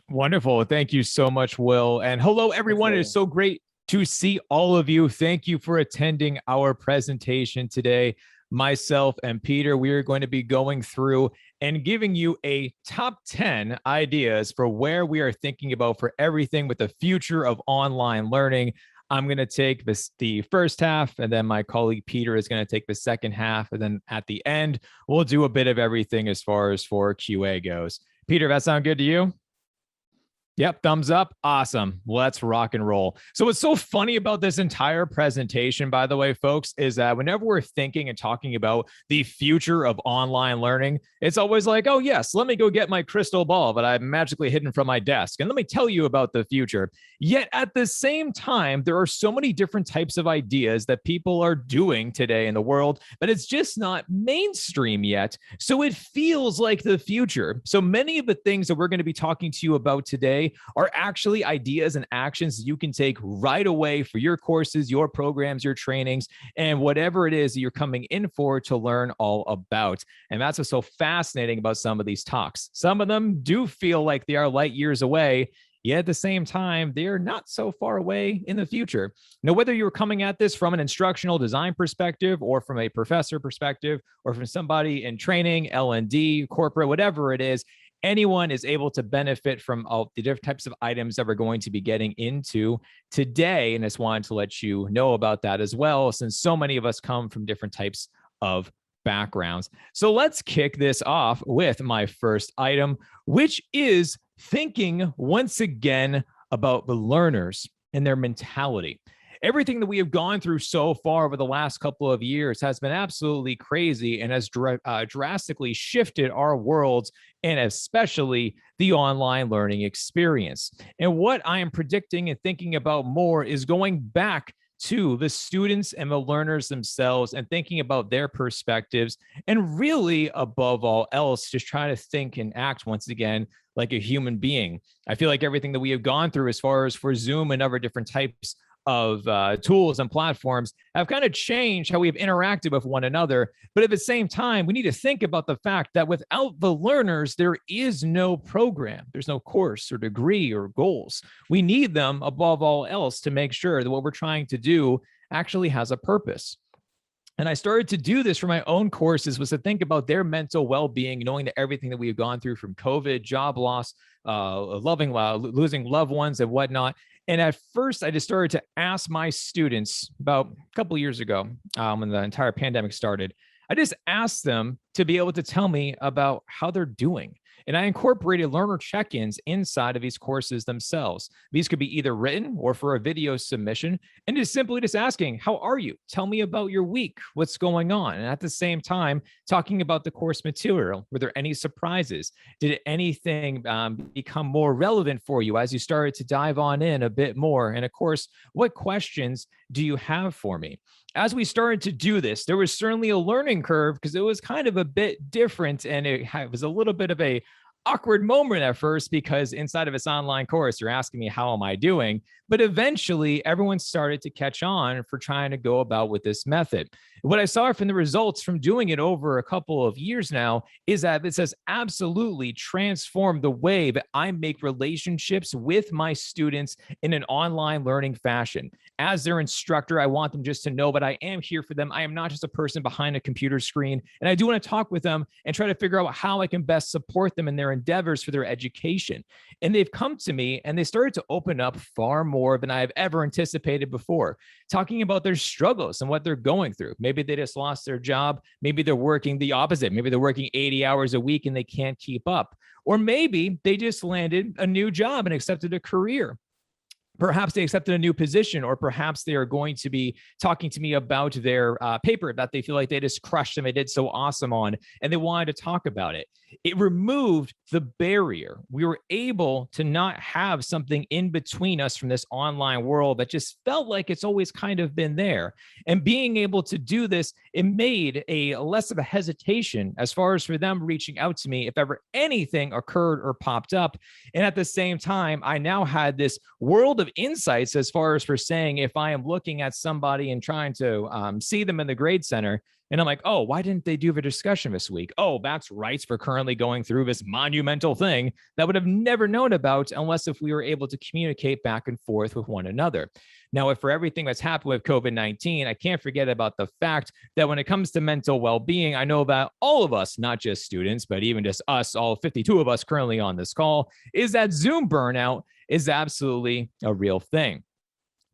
Wonderful. Thank you so much, Will. And hello, everyone. It is so great to see all of you. Thank you for attending our presentation today. Myself and Peter, we are going to be going through and giving you a top 10 ideas for where we are thinking about for everything with the future of online learning. I'm going to take the first half, and then my colleague Peter is going to take the second half. And then at the end, we'll do a bit of everything as far as for QA goes. Peter, that sound good to you? Yep, thumbs up. Awesome. Let's rock and roll. So what's so funny about this entire presentation, by the way, folks, is that whenever we're thinking and talking about the future of online learning, it's always like, oh, yes, let me go get my crystal ball that I've magically hidden from my desk, and let me tell you about the future. Yet at the same time, there are so many different types of ideas that people are doing today in the world, but it's just not mainstream yet. So it feels like the future. So many of the things that we're going to be talking to you about today are actually ideas and actions you can take right away for your courses, your programs, your trainings, and whatever it is that you're coming in for to learn all about. And that's what's so fascinating about some of these talks. Some of them do feel like they are light years away, yet at the same time, they're not so far away in the future. Now, whether you're coming at this from an instructional design perspective or from a professor perspective or from somebody in training, L&D, corporate, whatever it is, anyone is able to benefit from all the different types of items that we're going to be getting into today. And I just wanted to let you know about that as well, since so many of us come from different types of backgrounds. So let's kick this off with my first item, which is thinking once again about the learners and their mentality. Everything that we have gone through so far over the last couple of years has been absolutely crazy and has drastically shifted our worlds, and especially the online learning experience. And what I am predicting and thinking about more is going back to the students and the learners themselves and thinking about their perspectives, and really, above all else, just try to think and act once again like a human being. I feel like everything that we have gone through as far as for Zoom and other different types of tools and platforms have kind of changed how we've interacted with one another. But at the same time, we need to think about the fact that without the learners, there is no program. There's no course or degree or goals. We need them above all else to make sure that what we're trying to do actually has a purpose. And I started to do this for my own courses, was to think about their mental well-being, knowing that everything that we've gone through from COVID, job loss, losing loved ones and whatnot. And at first, I just started to ask my students about a couple of years ago, when the entire pandemic started, I just asked them to be able to tell me about how they're doing. And I incorporated learner check-ins inside of these courses themselves. These could be either written or for a video submission, and just simply just asking, how are you? Tell me about your week. What's going on? And at the same time, talking about the course material. Were there any surprises? Did anything become more relevant for you as you started to dive on in a bit more? And of course, what questions do you have for me? As we started to do this, there was certainly a learning curve because it was kind of a bit different, and it was a little bit of a awkward moment at first, because inside of this online course, you're asking me, how am I doing? But eventually everyone started to catch on for trying to go about with this method. What I saw from the results from doing it over a couple of years now is that this has absolutely transformed the way that I make relationships with my students in an online learning fashion. As their instructor, I want them just to know that I am here for them. I am not just a person behind a computer screen. And I do want to talk with them and try to figure out how I can best support them in their endeavors for their education. And they've come to me and they started to open up far more than I've ever anticipated before, talking about their struggles and what they're going through. Maybe they just lost their job. Maybe they're working the opposite. Maybe they're working 80 hours a week and they can't keep up. Or maybe they just landed a new job and accepted a career. Perhaps they accepted a new position, or perhaps they are going to be talking to me about their paper that they feel like they just crushed and they did so awesome on, and they wanted to talk about it. It removed the barrier. We were able to not have something in between us from this online world that just felt like it's always kind of been there. And being able to do this, it made a less of a hesitation as far as for them reaching out to me if ever anything occurred or popped up. And at the same time, I now had this world of insights as far as for saying, if I am looking at somebody and trying to see them in the grade center, And I'm like, oh, why didn't they do a discussion this week? Oh, that's right. We're currently going through this monumental thing that would have never known about unless if we were able to communicate back and forth with one another. Now, if for everything that's happened with COVID-19, I can't forget about the fact that when it comes to mental well-being, I know that all of us, not just students, but even just us, all 52 of us currently on this call, is that Zoom burnout is absolutely a real thing.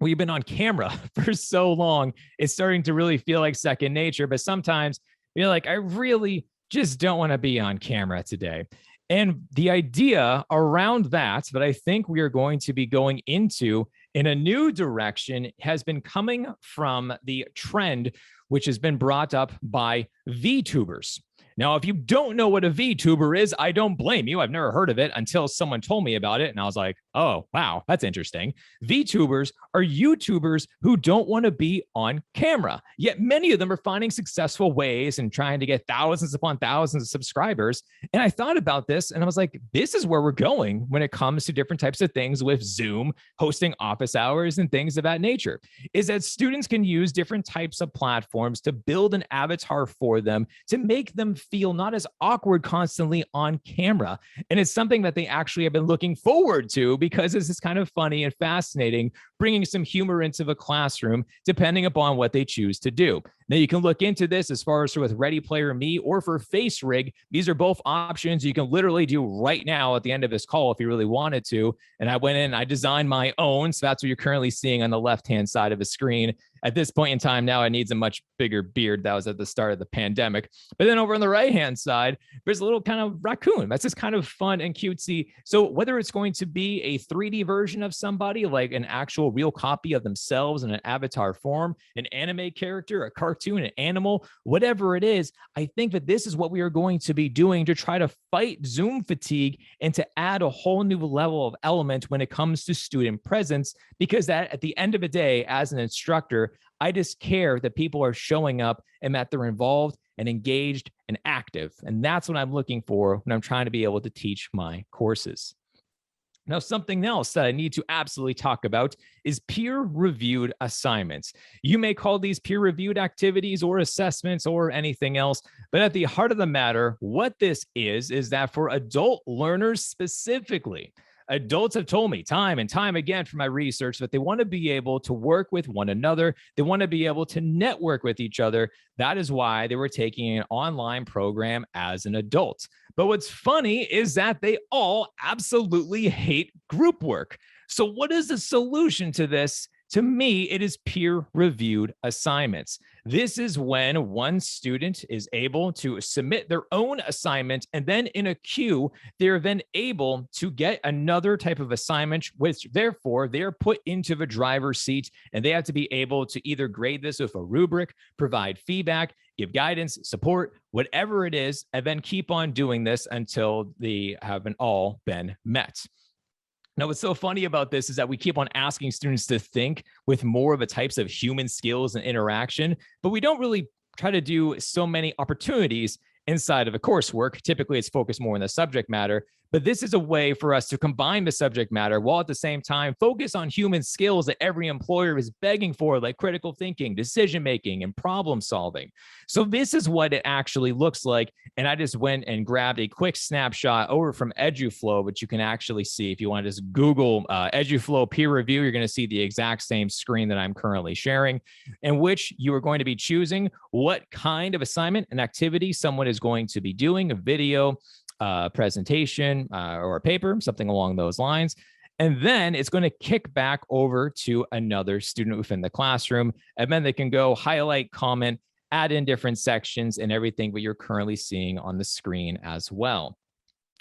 We've been on camera for so long, it's starting to really feel like second nature. But sometimes you're like, I really just don't want to be on camera today. And the idea around that I think we are going to be going into in a new direction has been coming from the trend, which has been brought up by VTubers. Now, if you don't know what a VTuber is, I don't blame you. I've never heard of it until someone told me about it. And I was like, oh, wow, that's interesting. VTubers are YouTubers who don't want to be on camera. Yet many of them are finding successful ways and trying to get thousands upon thousands of subscribers. And I thought about this and I was like, this is where we're going when it comes to different types of things with Zoom, hosting office hours and things of that nature, is that students can use different types of platforms to build an avatar for them to make them feel not as awkward constantly on camera. And it's something that they actually have been looking forward to because this is kind of funny and fascinating, bringing some humor into the classroom, depending upon what they choose to do. Now, you can look into this as far as with Ready Player Me or for Face Rig. These are both options you can literally do right now at the end of this call if you really wanted to. And I went in and I designed my own. So that's what you're currently seeing on the left-hand side of the screen. At this point in time now, it needs a much bigger beard. That was at the start of the pandemic. But then over on the right-hand side, there's a little kind of raccoon. That's just kind of fun and cutesy. So whether it's going to be a 3D version of somebody, like an actual real copy of themselves in an avatar form, an anime character, a cartoon, an animal, whatever it is, I think that this is what we are going to be doing to try to fight Zoom fatigue and to add a whole new level of element when it comes to student presence, because that at the end of the day, as an instructor, I just care that people are showing up and that they're involved and engaged and active. And that's what I'm looking for when I'm trying to be able to teach my courses. Now, something else that I need to absolutely talk about is peer-reviewed assignments. You may call these peer-reviewed activities or assessments or anything else, but at the heart of the matter, what this is that for adult learners specifically, adults have told me time and time again from my research that they want to be able to work with one another. They want to be able to network with each other. That is why they were taking an online program as an adult. But what's funny is that they all absolutely hate group work. So what is the solution to this? To me, it is peer-reviewed assignments. This is when one student is able to submit their own assignment, and then in a queue, they're then able to get another type of assignment, which therefore they're put into the driver's seat, and they have to be able to either grade this with a rubric, provide feedback, give guidance, support, whatever it is, and then keep on doing this until they have all been met. Now, what's so funny about this is that we keep on asking students to think with more of the types of human skills and interaction, but we don't really try to do so many opportunities inside of a coursework. Typically, it's focused more on the subject matter, but this is a way for us to combine the subject matter while at the same time focus on human skills that every employer is begging for, like critical thinking, decision-making, and problem solving. So this is what it actually looks like. And I just went and grabbed a quick snapshot over from EduFlow, which you can actually see if you want to just Google EduFlow peer review, you're going to see the exact same screen that I'm currently sharing, in which you are going to be choosing what kind of assignment and activity someone is going to be doing, a video, presentation, or a paper, something along those lines. And then it's going to kick back over to another student within the classroom. And then they can go highlight, comment, add in different sections and everything that you're currently seeing on the screen as well.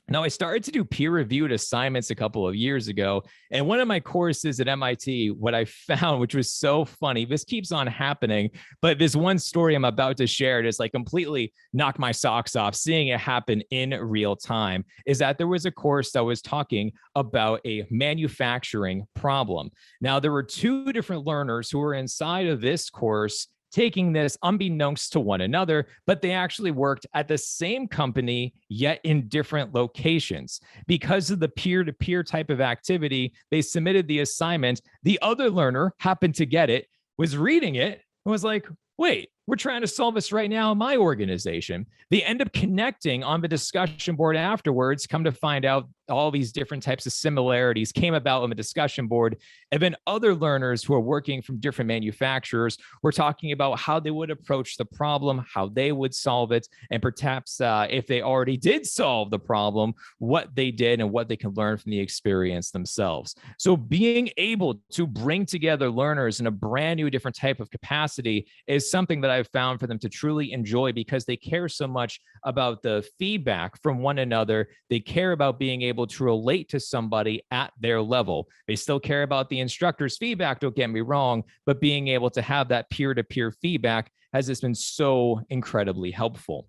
Now, I started to do peer-reviewed assignments a couple of years ago, and one of my courses at MIT, what I found, which was so funny, this keeps on happening, but this one story I'm about to share just like completely knocked my socks off, seeing it happen in real time, is that there was a course that was talking about a manufacturing problem. Now, there were two different learners who were inside of this course taking this unbeknownst to one another, but they actually worked at the same company, yet in different locations. Because of the peer-to-peer type of activity, they submitted the assignment. The other learner happened to get it, was reading it, and was like, wait, We're trying to solve this right now in my organization. They end up connecting on the discussion board afterwards, come to find out all these different types of similarities came about on the discussion board. And then other learners who are working from different manufacturers were talking about how they would approach the problem, how they would solve it, and perhaps if they already did solve the problem, what they did and what they can learn from the experience themselves. So being able to bring together learners in a brand new different type of capacity is something that I've found for them to truly enjoy because they care so much about the feedback from one another. They care about being able to relate to somebody at their level. They still care about the instructor's feedback, don't get me wrong, but being able to have that peer-to-peer feedback has just been so incredibly helpful.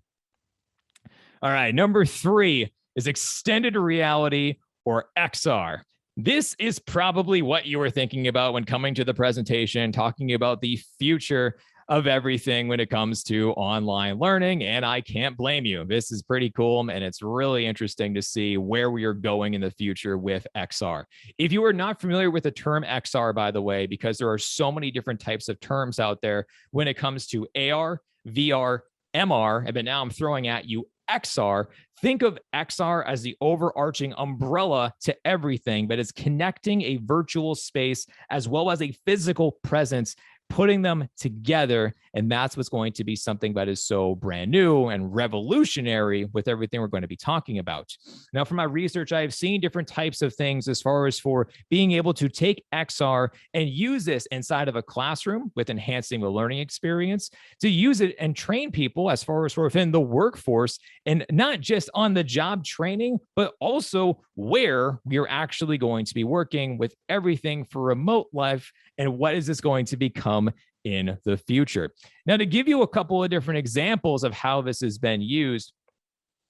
All right, number 3 is extended reality or XR. This is probably what you were thinking about when coming to the presentation, talking about the future of everything when it comes to online learning. And I can't blame you. This is pretty cool. And it's really interesting to see where we are going in the future with XR. If you are not familiar with the term XR, by the way, because there are so many different types of terms out there when it comes to AR, VR, MR, and then now I'm throwing at you XR. Think of XR as the overarching umbrella to everything, but it's connecting a virtual space as well as a physical presence, putting them together. And that's what's going to be something that is so brand new and revolutionary with everything we're going to be talking about. Now, from my research, I have seen different types of things as far as for being able to take XR and use this inside of a classroom with enhancing the learning experience, to use it and train people as far as for within the workforce, and not just on the job training, but also where we are actually going to be working with everything for remote life and what is this going to become in the future. Now, to give you a couple of different examples of how this has been used,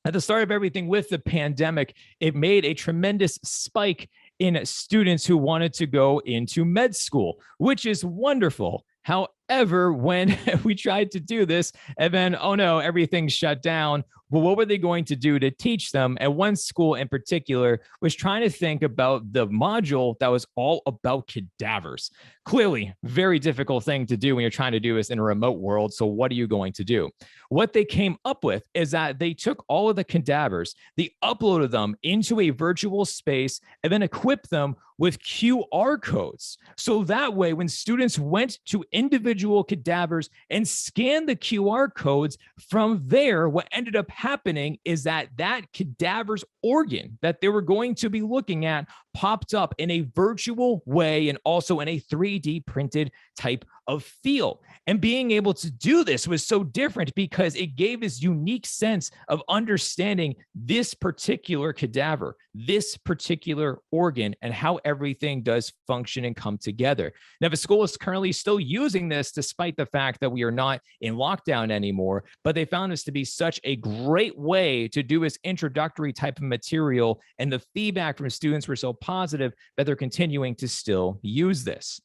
at the start of everything with the pandemic, it made a tremendous spike in students who wanted to go into med school, which is wonderful. However, when we tried to do this and then, oh no, everything shut down, well, what were they going to do to teach them? And one school in particular was trying to think about the module that was all about cadavers. Clearly, very difficult thing to do when you're trying to do this in a remote world. So what are you going to do? What they came up with is that they took all of the cadavers, they uploaded them into a virtual space, and then equipped them with QR codes. So that way, when students went to individual cadavers and scanned the QR codes from there, what ended up happening is that that cadaver's organ that they were going to be looking at popped up in a virtual way and also in a 3D printed type of feel. And being able to do this was so different because it gave this unique sense of understanding this particular cadaver, this particular organ, and how everything does function and come together. Now, the school is currently still using this despite the fact that we are not in lockdown anymore, but they found this to be such a great way to do this introductory type of material, and the feedback from students were so positive that they're continuing to still use this.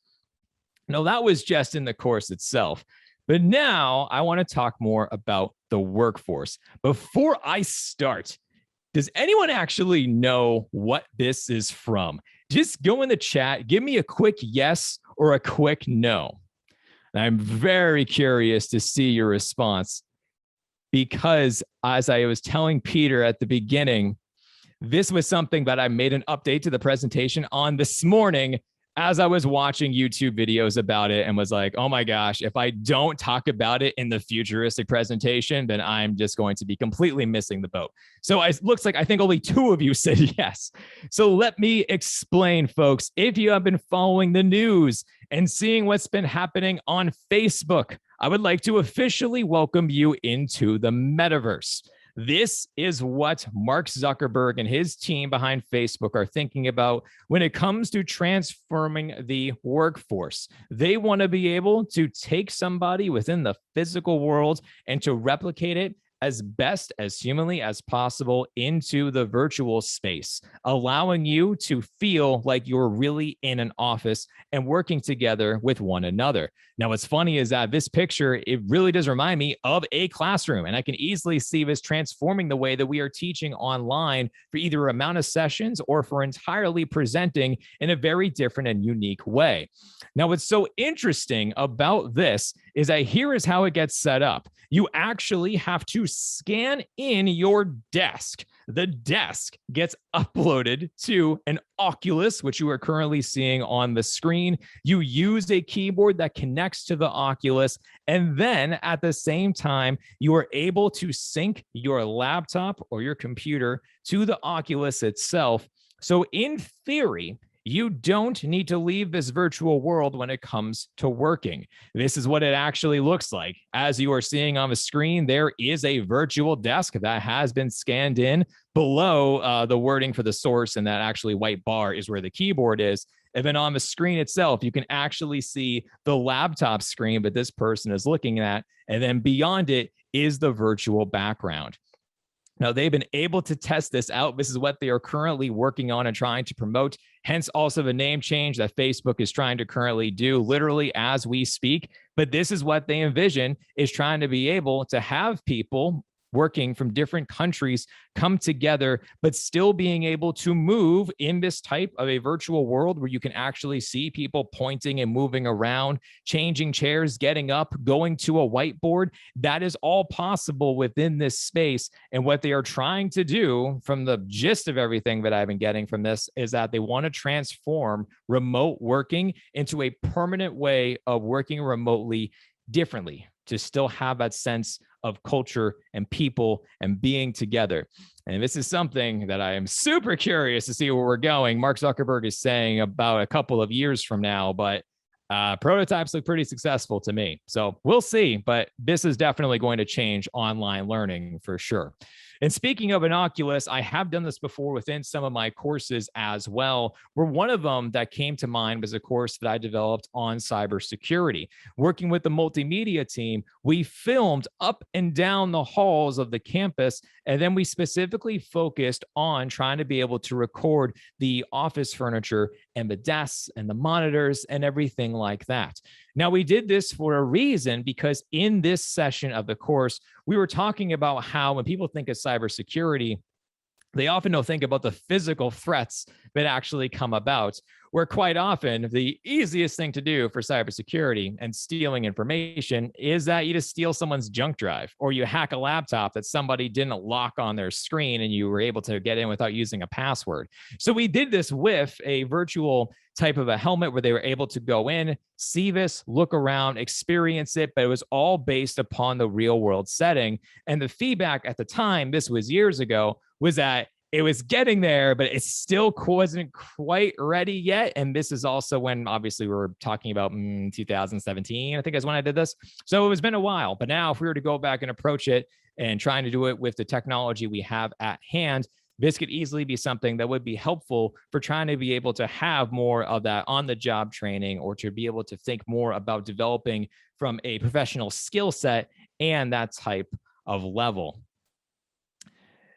Now, that was just in the course itself. But now I want to talk more about the workforce. Before I start, does anyone actually know what this is from? Just go in the chat, give me a quick yes or a quick no. And I'm very curious to see your response because, as I was telling Peter at the beginning, this was something that I made an update to the presentation on this morning as I was watching YouTube videos about it and was like, oh my gosh, if I don't talk about it in the futuristic presentation, then I'm just going to be completely missing the boat. So it looks like I think only 2 of you said yes. So let me explain, folks. If you have been following the news and seeing what's been happening on Facebook, I would like to officially welcome you into the metaverse. This is what Mark Zuckerberg and his team behind Facebook are thinking about when it comes to transforming the workforce. They want to be able to take somebody within the physical world and to replicate it as best as humanly as possible into the virtual space, allowing you to feel like you're really in an office and working together with one another. Now, what's funny is that this picture, it really does remind me of a classroom, and I can easily see this transforming the way that we are teaching online for either amount of sessions or for entirely presenting in a very different and unique way. Now, what's so interesting about this is that here is how it gets set up. You actually have to scan in your desk. The desk gets uploaded to an Oculus, which you are currently seeing on the screen. You use a keyboard that connects to the Oculus, and then at the same time, you are able to sync your laptop or your computer to the Oculus itself. So in theory, you don't need to leave this virtual world when it comes to working. This is what it actually looks like. As you are seeing on the screen, there is a virtual desk that has been scanned in below the wording for the source, and that actually white bar is where the keyboard is. And then on the screen itself, you can actually see the laptop screen that this person is looking at. And then beyond it is the virtual background. Now, they've been able to test this out. This is what they are currently working on and trying to promote. Hence, also the name change that Facebook is trying to currently do literally as we speak. But this is what they envision, is trying to be able to have people working from different countries come together, but still being able to move in this type of a virtual world where you can actually see people pointing and moving around, changing chairs, getting up, going to a whiteboard. That is all possible within this space. And what they are trying to do, from the gist of everything that I've been getting from this, is that they want to transform remote working into a permanent way of working remotely differently, to still have that sense of culture and people and being together. And this is something that I am super curious to see where we're going. Mark Zuckerberg is saying about a couple of years from now, but prototypes look pretty successful to me. So we'll see, but this is definitely going to change online learning for sure. And speaking of an Oculus, I have done this before within some of my courses as well, where one of them that came to mind was a course that I developed on cybersecurity. Working with the multimedia team, we filmed up and down the halls of the campus, and then we specifically focused on trying to be able to record the office furniture and the desks and the monitors and everything like that. Now, we did this for a reason, because in this session of the course, we were talking about how when people think of cybersecurity, they often don't think about the physical threats that actually come about, where quite often the easiest thing to do for cybersecurity and stealing information is that you just steal someone's junk drive, or you hack a laptop that somebody didn't lock on their screen and you were able to get in without using a password. So we did this with a virtual type of a helmet where they were able to go in, see this, look around, experience it, but it was all based upon the real world setting. And the feedback at the time, this was years ago, was that it was getting there, but it still wasn't quite ready yet. And this is also when, obviously, we were talking about 2017, I think is when I did this. So it's been a while. But now if we were to go back and approach it and trying to do it with the technology we have at hand, this could easily be something that would be helpful for trying to be able to have more of that on-the-job training, or to be able to think more about developing from a professional skill set and that type of level.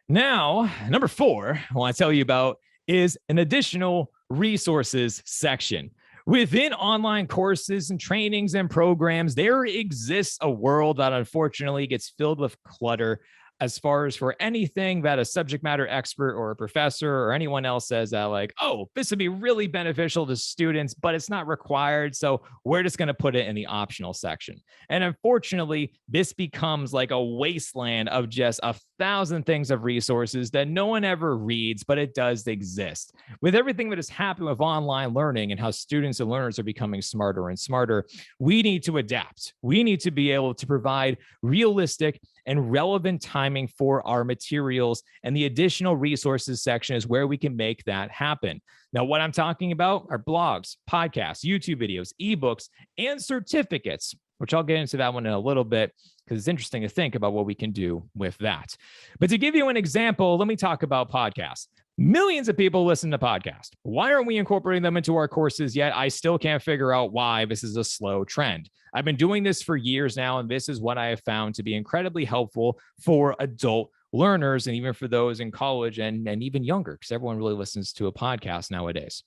Now, number 4, I want to tell you about is an additional resources section. Within online courses and trainings and programs, there exists a world that unfortunately gets filled with clutter, as far as for anything that a subject matter expert or a professor or anyone else says that, like, oh, this would be really beneficial to students, but it's not required, so we're just going to put it in the optional section. And unfortunately, this becomes like a wasteland of just 1,000 things of resources that no one ever reads, but it does exist. With everything that has happened with online learning and how students and learners are becoming smarter and smarter, we need to adapt. We need to be able to provide realistic and relevant timing for our materials, and the additional resources section is where we can make that happen. Now, what I'm talking about are blogs, podcasts, YouTube videos, ebooks, and certificates, which I'll get into that one in a little bit, because it's interesting to think about what we can do with that. But to give you an example, let me talk about podcasts. Millions of people listen to podcasts. Why aren't we incorporating them into our courses yet? I still can't figure out why this is a slow trend. I've been doing this for years now, and this is what I have found to be incredibly helpful for adult learners and even for those in college and even younger, because everyone really listens to a podcast nowadays.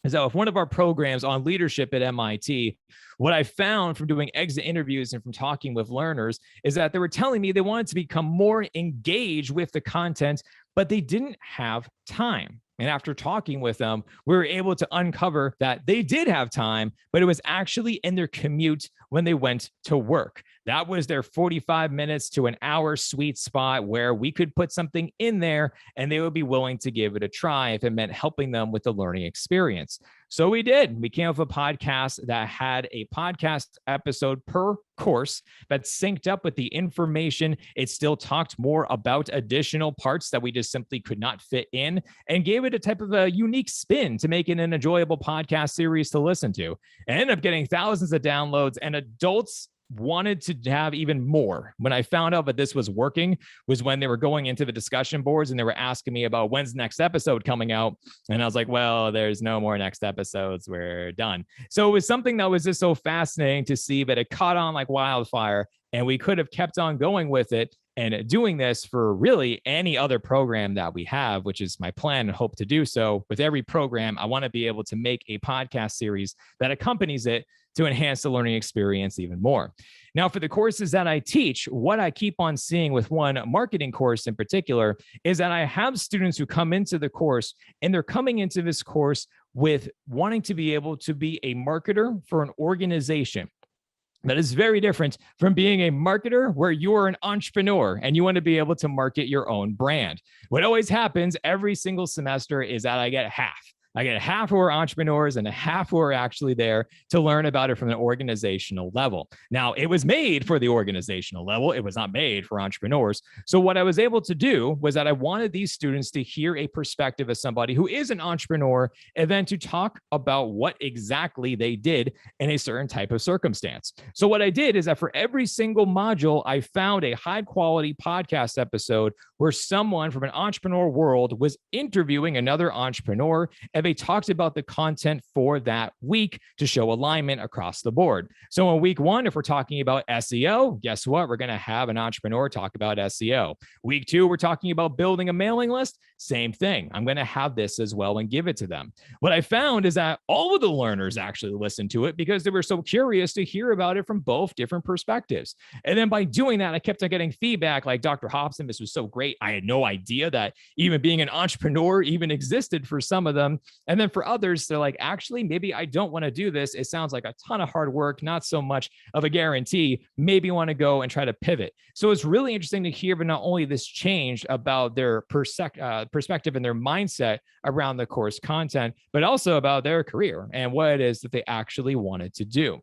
So if one of our programs on leadership at MIT, what I found from doing exit interviews and from talking with learners is that they were telling me they wanted to become more engaged with the content, but they didn't have time. And after talking with them, we were able to uncover that they did have time, but it was actually in their commute when they went to work. That was their 45 minutes to an hour sweet spot where we could put something in there and they would be willing to give it a try if it meant helping them with the learning experience. So we did. We came up with a podcast that had a podcast episode per course that synced up with the information. It still talked more about additional parts that we just simply could not fit in and gave it a type of a unique spin to make it an enjoyable podcast series to listen to. And ended up getting thousands of downloads, and adults wanted to have even more. When I found out that this was working was when they were going into the discussion boards and they were asking me about when's the next episode coming out. And I was like, well, there's no more next episodes. We're done. So it was something that was just so fascinating to see that it caught on like wildfire, and we could have kept on going with it and doing this for really any other program that we have, which is my plan and hope to do so. With every program, I want to be able to make a podcast series that accompanies it to enhance the learning experience even more. Now, for the courses that I teach, what I keep on seeing with one marketing course in particular is that I have students who come into the course and they're coming into this course with wanting to be able to be a marketer for an organization. That is very different from being a marketer where you are an entrepreneur and you want to be able to market your own brand. What always happens every single semester is that I get half who are entrepreneurs and half who are actually there to learn about it from an organizational level. Now, it was made for the organizational level. It was not made for entrepreneurs. So what I was able to do was that I wanted these students to hear a perspective as somebody who is an entrepreneur and then to talk about what exactly they did in a certain type of circumstance. So what I did is that for every single module, I found a high quality podcast episode where someone from an entrepreneur world was interviewing another entrepreneur, and they talked about the content for that week to show alignment across the board. So in week one, if we're talking about SEO, guess what? We're going to have an entrepreneur talk about SEO. Week two, we're talking about building a mailing list. Same thing. I'm going to have this as well and give it to them. What I found is that all of the learners actually listened to it because they were so curious to hear about it from both different perspectives. And then by doing that, I kept on getting feedback like, Dr. Hobson, this was so great. I had no idea that even being an entrepreneur even existed for some of them. And then for others, they're like, actually, maybe I don't want to do this. It sounds like a ton of hard work, not so much of a guarantee. Maybe you want to go and try to pivot. So it's really interesting to hear, but not only this changed about their perspective and their mindset around the course content, but also about their career and what it is that they actually wanted to do.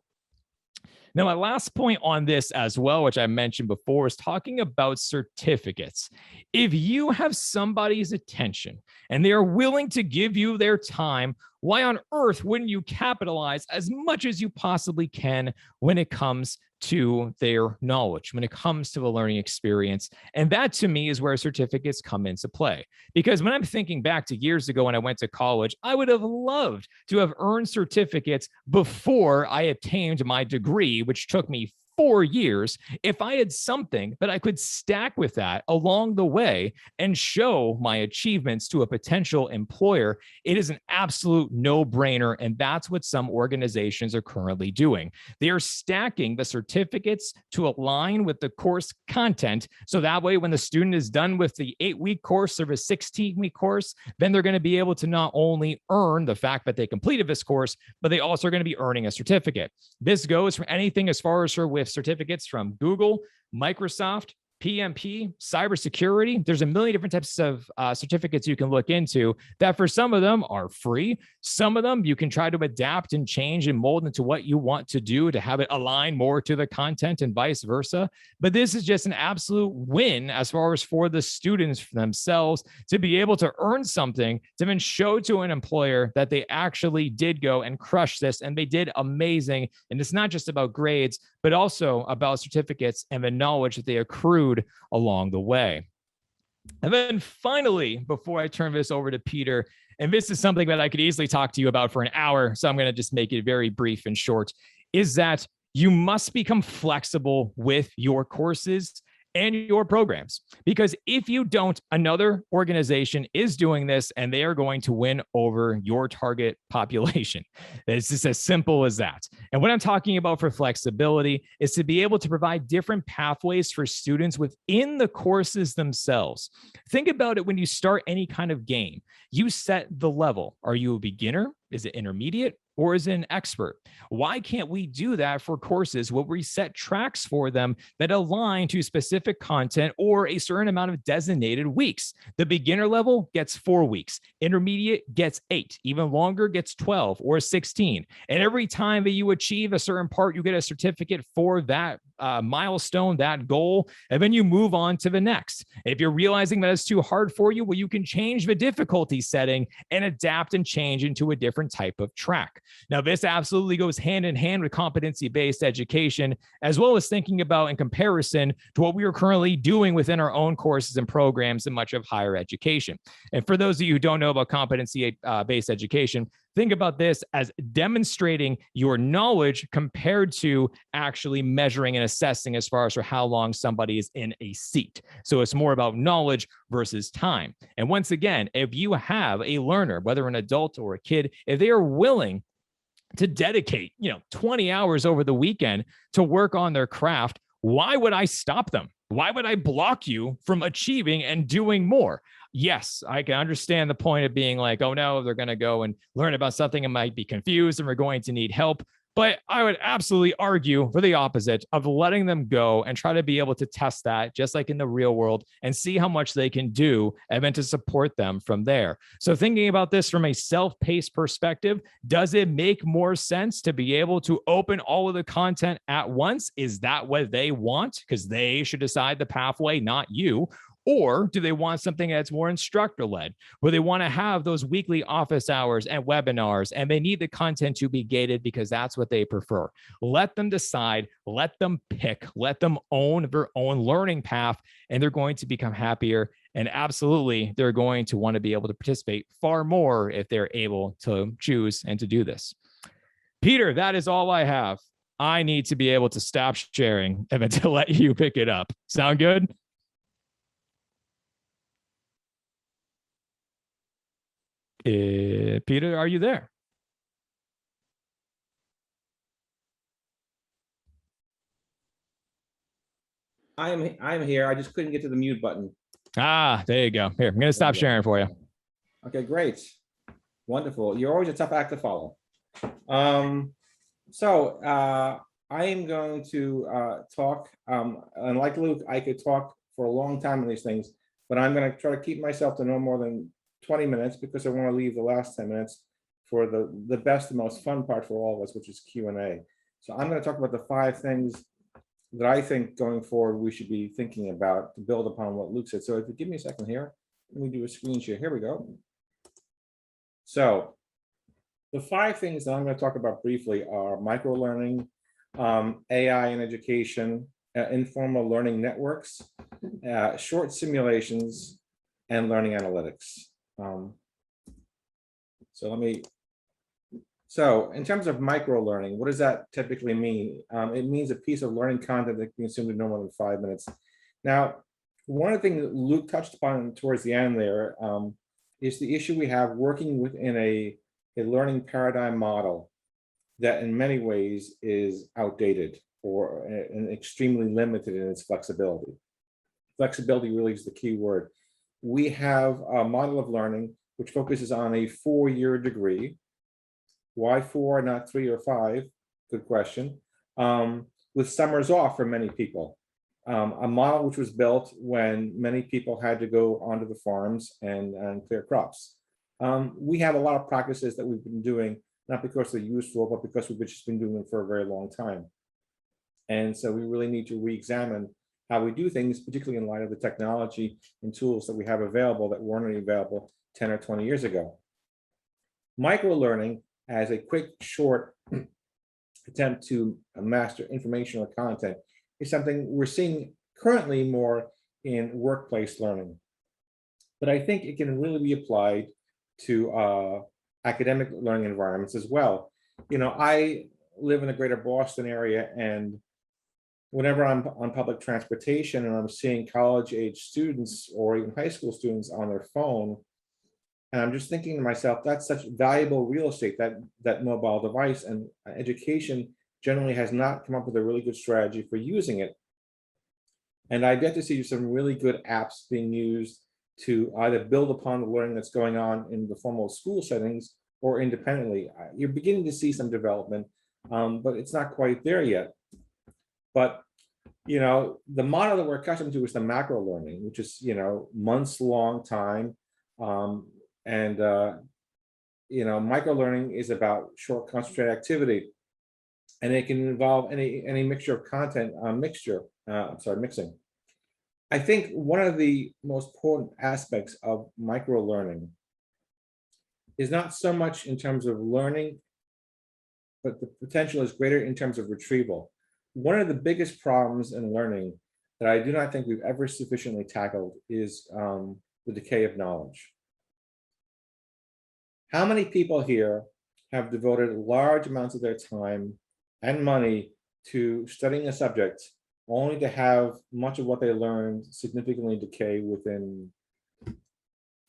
Now, my last point on this as well, which I mentioned before, is talking about certificates. If you have somebody's attention and they are willing to give you their time, why on earth wouldn't you capitalize as much as you possibly can when it comes to their knowledge, when it comes to the learning experience? And that to me is where certificates come into play. Because when I'm thinking back to years ago when I went to college, I would have loved to have earned certificates before I obtained my degree, which took me 4 years. If I had something that I could stack with that along the way and show my achievements to a potential employer, it is an absolute no-brainer. And that's what some organizations are currently doing. They are stacking the certificates to align with the course content. So that way, when the student is done with the 8-week course or the 16-week course, then they're going to be able to not only earn the fact that they completed this course, but they also are going to be earning a certificate. This goes for anything as far as with certificates from Google, Microsoft, PMP, cybersecurity. There's a million different types of certificates you can look into that for some of them are free. Some of them you can try to adapt and change and mold into what you want to do to have it align more to the content and vice versa. But this is just an absolute win as far as for the students themselves to be able to earn something to then show to an employer that they actually did go and crush this and they did amazing. And it's not just about grades, but also about certificates and the knowledge that they accrued along the way. And then finally, before I turn this over to Peter, and this is something that I could easily talk to you about for an hour, so I'm going to just make it very brief and short, is that you must become flexible with your courses and your programs. Because if you don't, another organization is doing this and they are going to win over your target population. It's just as simple as that. And what I'm talking about for flexibility is to be able to provide different pathways for students within the courses themselves. Think about it when you start any kind of game. You set the level. Are you a beginner? Is it intermediate? Or is it an expert? Why can't we do that for courses where we set tracks for them that align to specific content or a certain amount of designated weeks? The beginner level gets 4 weeks, intermediate gets 8, even longer gets 12 or 16. And every time that you achieve a certain part, you get a certificate for that milestone, that goal, and then you move on to the next. If you're realizing that it's too hard for you, well, you can change the difficulty setting and adapt and change into a different type of track. Now, this absolutely goes hand in hand with competency-based education, as well as thinking about in comparison to what we are currently doing within our own courses and programs in much of higher education. And for those of you who don't know about competency-based education, think about this as demonstrating your knowledge compared to actually measuring and assessing as far as for how long somebody is in a seat. So it's more about knowledge versus time. And once again, if you have a learner, whether an adult or a kid, if they are willing to dedicate, 20 hours over the weekend to work on their craft, why would I stop them? Why would I block you from achieving and doing more? Yes, I can understand the point of being like, oh no, they're going to go and learn about something and might be confused and we're going to need help. But I would absolutely argue for the opposite of letting them go and try to be able to test that just like in the real world and see how much they can do and then to support them from there. So thinking about this from a self-paced perspective, does it make more sense to be able to open all of the content at once? Is that what they want? Because they should decide the pathway, not you. Or do they want something that's more instructor led, where they want to have those weekly office hours and webinars, and they need the content to be gated because that's what they prefer? Let them decide, let them pick, let them own their own learning path, and they're going to become happier. And absolutely, they're going to want to be able to participate far more if they're able to choose and to do this. Peter, that is all I have. I need to be able to stop sharing and then to let you pick it up. Sound good? Peter, are you there? I'm here. I just couldn't get to the mute button. Ah, there you go. Here, I'm going to stop sharing for you. Okay, great. Wonderful. You're always a tough act to follow. I am going to talk. And like Luke, I could talk for a long time on these things, but I'm going to try to keep myself to no more than 20 minutes because I want to leave the last 10 minutes for the best and most fun part for all of us, which is Q&A. So I'm going to talk about the 5 things that I think going forward we should be thinking about to build upon what Luke said. So if you give me a second here, let me do a screen share. Here we go. So the 5 things that I'm going to talk about briefly are micro-learning, AI in education, informal learning networks, short simulations, and learning analytics. So in terms of micro-learning, what does that typically mean? It means a piece of learning content that can be consumed in no more than 5 minutes. Now, one of the things that Luke touched upon towards the end there is the issue we have working within a learning paradigm model that in many ways is outdated or and extremely limited in its flexibility. Flexibility really is the key word. We have a model of learning which focuses on a 4-year degree. Why 4, not 3 or 5? Good question. With summers off for many people. A model which was built when many people had to go onto the farms and clear crops. We have a lot of practices that we've been doing, not because they're useful, but because we've just been doing them for a very long time. And so we really need to re-examine how we do things, particularly in light of the technology and tools that we have available that weren't available 10 or 20 years ago. Micro-learning as a quick, short attempt to master information or content is something we're seeing currently more in workplace learning. but I think it can really be applied to academic learning environments as well. I live in the greater Boston area, and whenever I'm on public transportation and I'm seeing college-age students or even high school students on their phone, and I'm just thinking to myself, that's such valuable real estate, that mobile device, and education generally has not come up with a really good strategy for using it. And I get to see some really good apps being used to either build upon the learning that's going on in the formal school settings or independently. You're beginning to see some development, but it's not quite there yet. But the model that we're accustomed to is the macro learning, which is months long time, and micro learning is about short concentrated activity, and it can involve any mixture of content, mixing. I think one of the most important aspects of micro learning is not so much in terms of learning, but the potential is greater in terms of retrieval. One of the biggest problems in learning that I do not think we've ever sufficiently tackled is the decay of knowledge. How many people here have devoted large amounts of their time and money to studying a subject only to have much of what they learned significantly decay within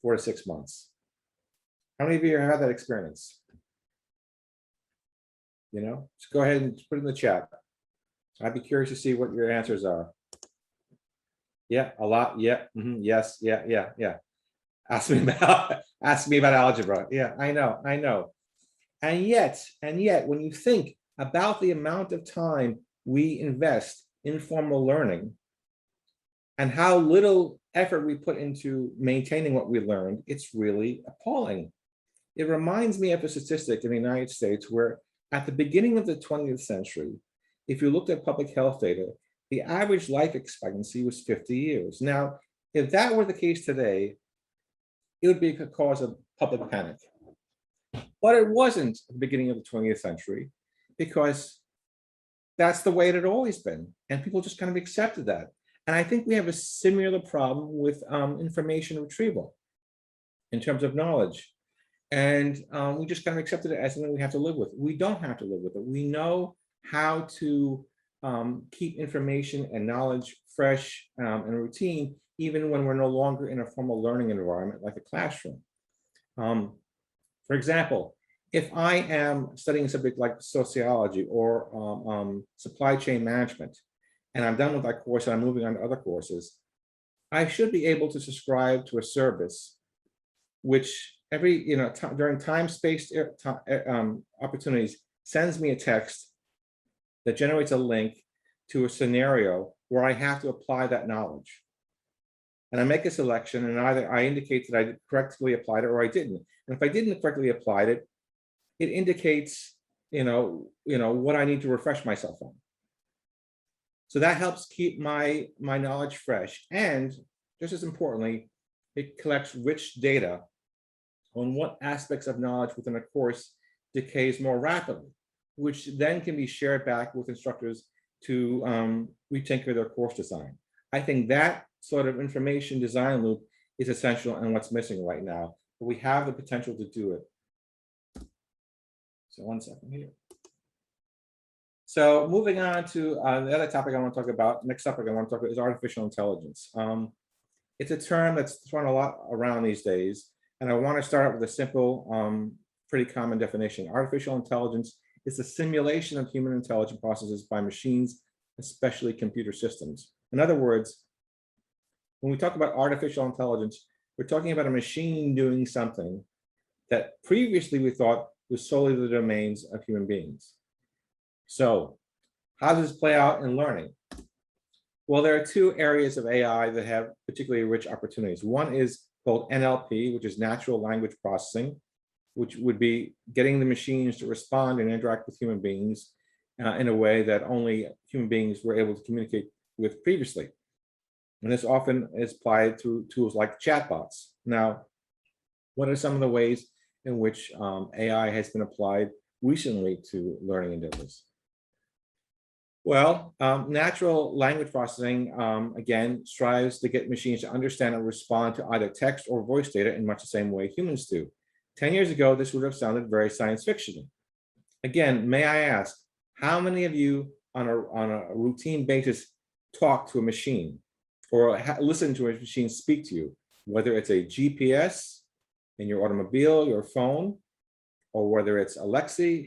4 to 6 months? How many of you have had that experience? Just go ahead and put it in the chat. I'd be curious to see what your answers are. Yeah, a lot. Yeah, yes, yeah. Ask me about algebra. Yeah, I know. And yet, when you think about the amount of time we invest in formal learning and how little effort we put into maintaining what we learned, it's really appalling. It reminds me of a statistic in the United States where at the beginning of the 20th century, if you looked at public health data, the average life expectancy was 50 years. Now, if that were the case today, it would be a cause of public panic. But it wasn't at the beginning of the 20th century, because that's the way it had always been. And people just kind of accepted that. And I think we have a similar problem with information retrieval in terms of knowledge. And we just kind of accepted it as something we have to live with. We don't have to live with it. We know how to keep information and knowledge fresh and routine, even when we're no longer in a formal learning environment like a classroom. For example, if I am studying a subject like sociology or supply chain management, and I'm done with that course and I'm moving on to other courses, I should be able to subscribe to a service which during time-spaced opportunities sends me a text that generates a link to a scenario where I have to apply that knowledge. And I make a selection, and either I indicate that I correctly applied it or I didn't. And if I didn't correctly apply it, it indicates, what I need to refresh myself on. So that helps keep my knowledge fresh. And just as importantly, it collects rich data on what aspects of knowledge within a course decays more rapidly, which then can be shared back with instructors to retinker their course design. I think that sort of information design loop is essential and what's missing right now, but we have the potential to do it. So 1 second here. So moving on to the other topic I want to talk about, next topic I want to talk about is artificial intelligence. It's a term that's thrown a lot around these days, and I want to start out with a simple, pretty common definition. Artificial intelligence is the simulation of human intelligent processes by machines, especially computer systems. In other words, when we talk about artificial intelligence, we're talking about a machine doing something that previously we thought was solely the domains of human beings. So how does this play out in learning? Well, there are two areas of AI that have particularly rich opportunities. One is called NLP, which is natural language processing, which would be getting the machines to respond and interact with human beings in a way that only human beings were able to communicate with previously. And this often is applied through tools like chatbots. Now, what are some of the ways in which AI has been applied recently to learning endeavors? Well, natural language processing, again, strives to get machines to understand and respond to either text or voice data in much the same way humans do. 10 years ago, this would have sounded very science fiction. Again, may I ask, how many of you on a routine basis talk to a machine or listen to a machine speak to you, whether it's a GPS in your automobile, your phone, or whether it's Alexa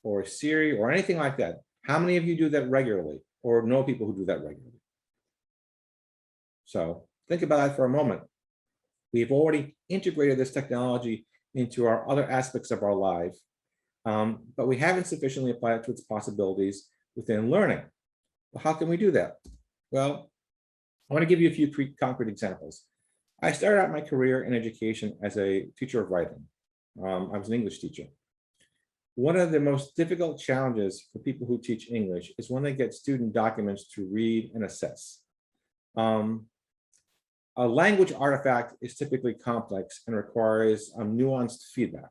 or Siri or anything like that? How many of you do that regularly or know people who do that regularly? So think about that for a moment. We've already integrated this technology into our other aspects of our life, but we haven't sufficiently applied it to its possibilities within learning. Well, how can we do that? Well, I want to give you a few concrete examples. I started out my career in education as a teacher of writing. I was an English teacher. One of the most difficult challenges for people who teach English is when they get student documents to read and assess. A language artifact is typically complex and requires nuanced feedback,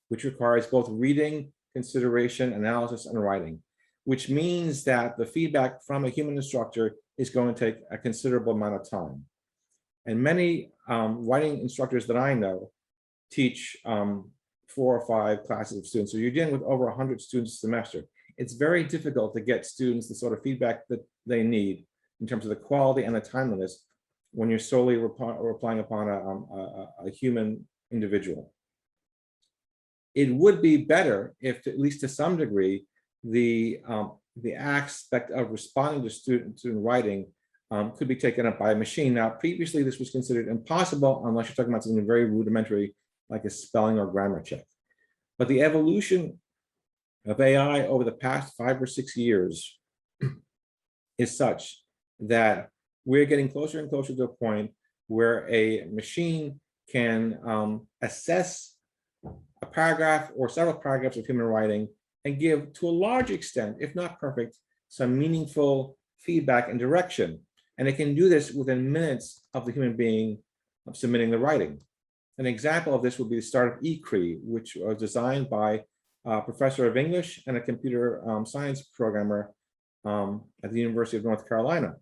which requires both reading, consideration, analysis, and writing, which means that the feedback from a human instructor is going to take a considerable amount of time. And many writing instructors that I know teach 4 or 5 classes of students. So you're dealing with over 100 students a semester. It's very difficult to get students the sort of feedback that they need in terms of the quality and the timeliness when you're solely relying upon a human individual. It would be better if, at least to some degree, the aspect of responding to student writing could be taken up by a machine. Now, previously, this was considered impossible unless you're talking about something very rudimentary, like a spelling or grammar check. But the evolution of AI over the past 5 or 6 years is such that we're getting closer and closer to a point where a machine can assess a paragraph or several paragraphs of human writing and give, to a large extent, if not perfect, some meaningful feedback and direction. And it can do this within minutes of the human being submitting the writing. An example of this would be the start of eCree, which was designed by a professor of English and a computer science programmer at the University of North Carolina,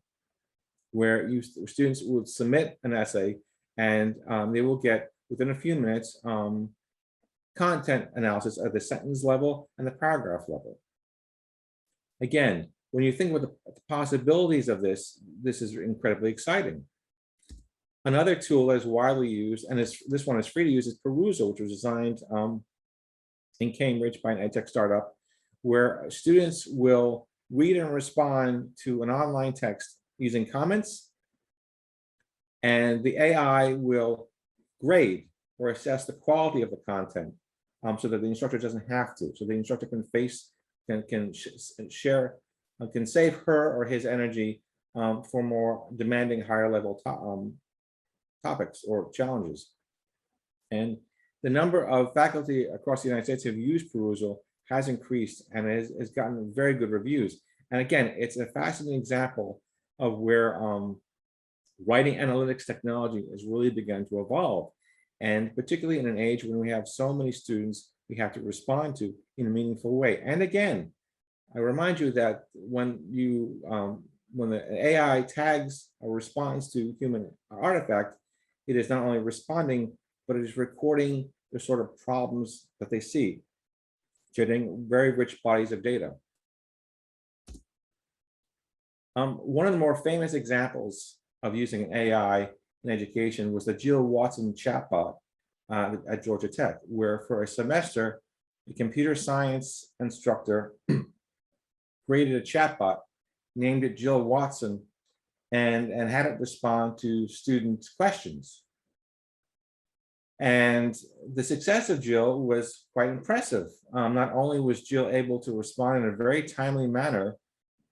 where students would submit an essay and they will get, within a few minutes, content analysis at the sentence level and the paragraph level. Again, when you think about the possibilities of this, this is incredibly exciting. Another tool that is widely used, and this one is free to use, is Perusal, which was designed in Cambridge by an EdTech startup, where students will read and respond to an online text using comments, and the AI will grade or assess the quality of the content so that the instructor doesn't have to. So the instructor can save her or his energy for more demanding, higher level topics or challenges. And the number of faculty across the United States who have used Perusal has increased and has gotten very good reviews. And again, it's a fascinating example of where writing analytics technology has really begun to evolve. And particularly in an age when we have so many students we have to respond to in a meaningful way. And again, I remind you that when the AI tags a response to human artifact, it is not only responding, but it is recording the sort of problems that they see, getting very rich bodies of data. One of the more famous examples of using AI in education was the Jill Watson chatbot at Georgia Tech, where for a semester, a computer science instructor created a chatbot, named it Jill Watson, and had it respond to students' questions. And the success of Jill was quite impressive. Not only was Jill able to respond in a very timely manner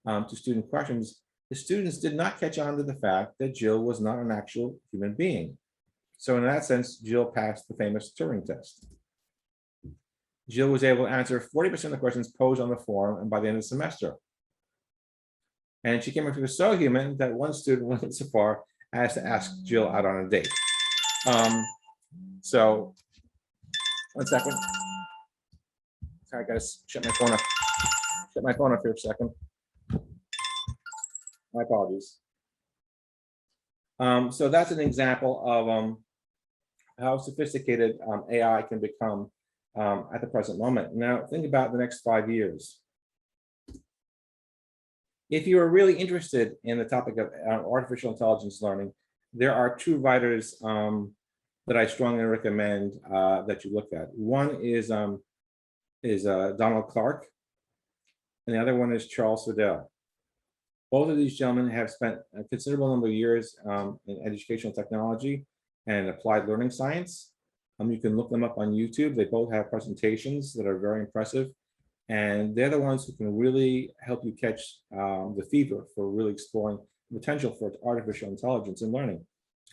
to student questions, the students did not catch on to the fact that Jill was not an actual human being. So in that sense, Jill passed the famous Turing test. Jill was able to answer 40% of the questions posed on the forum, and by the end of the semester. And she came across so human that one student went so far as to ask Jill out on a date. So, one second. Sorry, guys, shut my phone off. Shut my phone off here for a second. My apologies. So that's an example of how sophisticated AI can become at the present moment. Now, think about the next 5 years. If you are really interested in the topic of artificial intelligence learning, there are two writers that I strongly recommend that you look at. One is Donald Clark, and the other one is Charles Swedell. Both of these gentlemen have spent a considerable number of years in educational technology and applied learning science. You can look them up on YouTube. They both have presentations that are very impressive. And they're the ones who can really help you catch the fever for really exploring the potential for artificial intelligence in learning.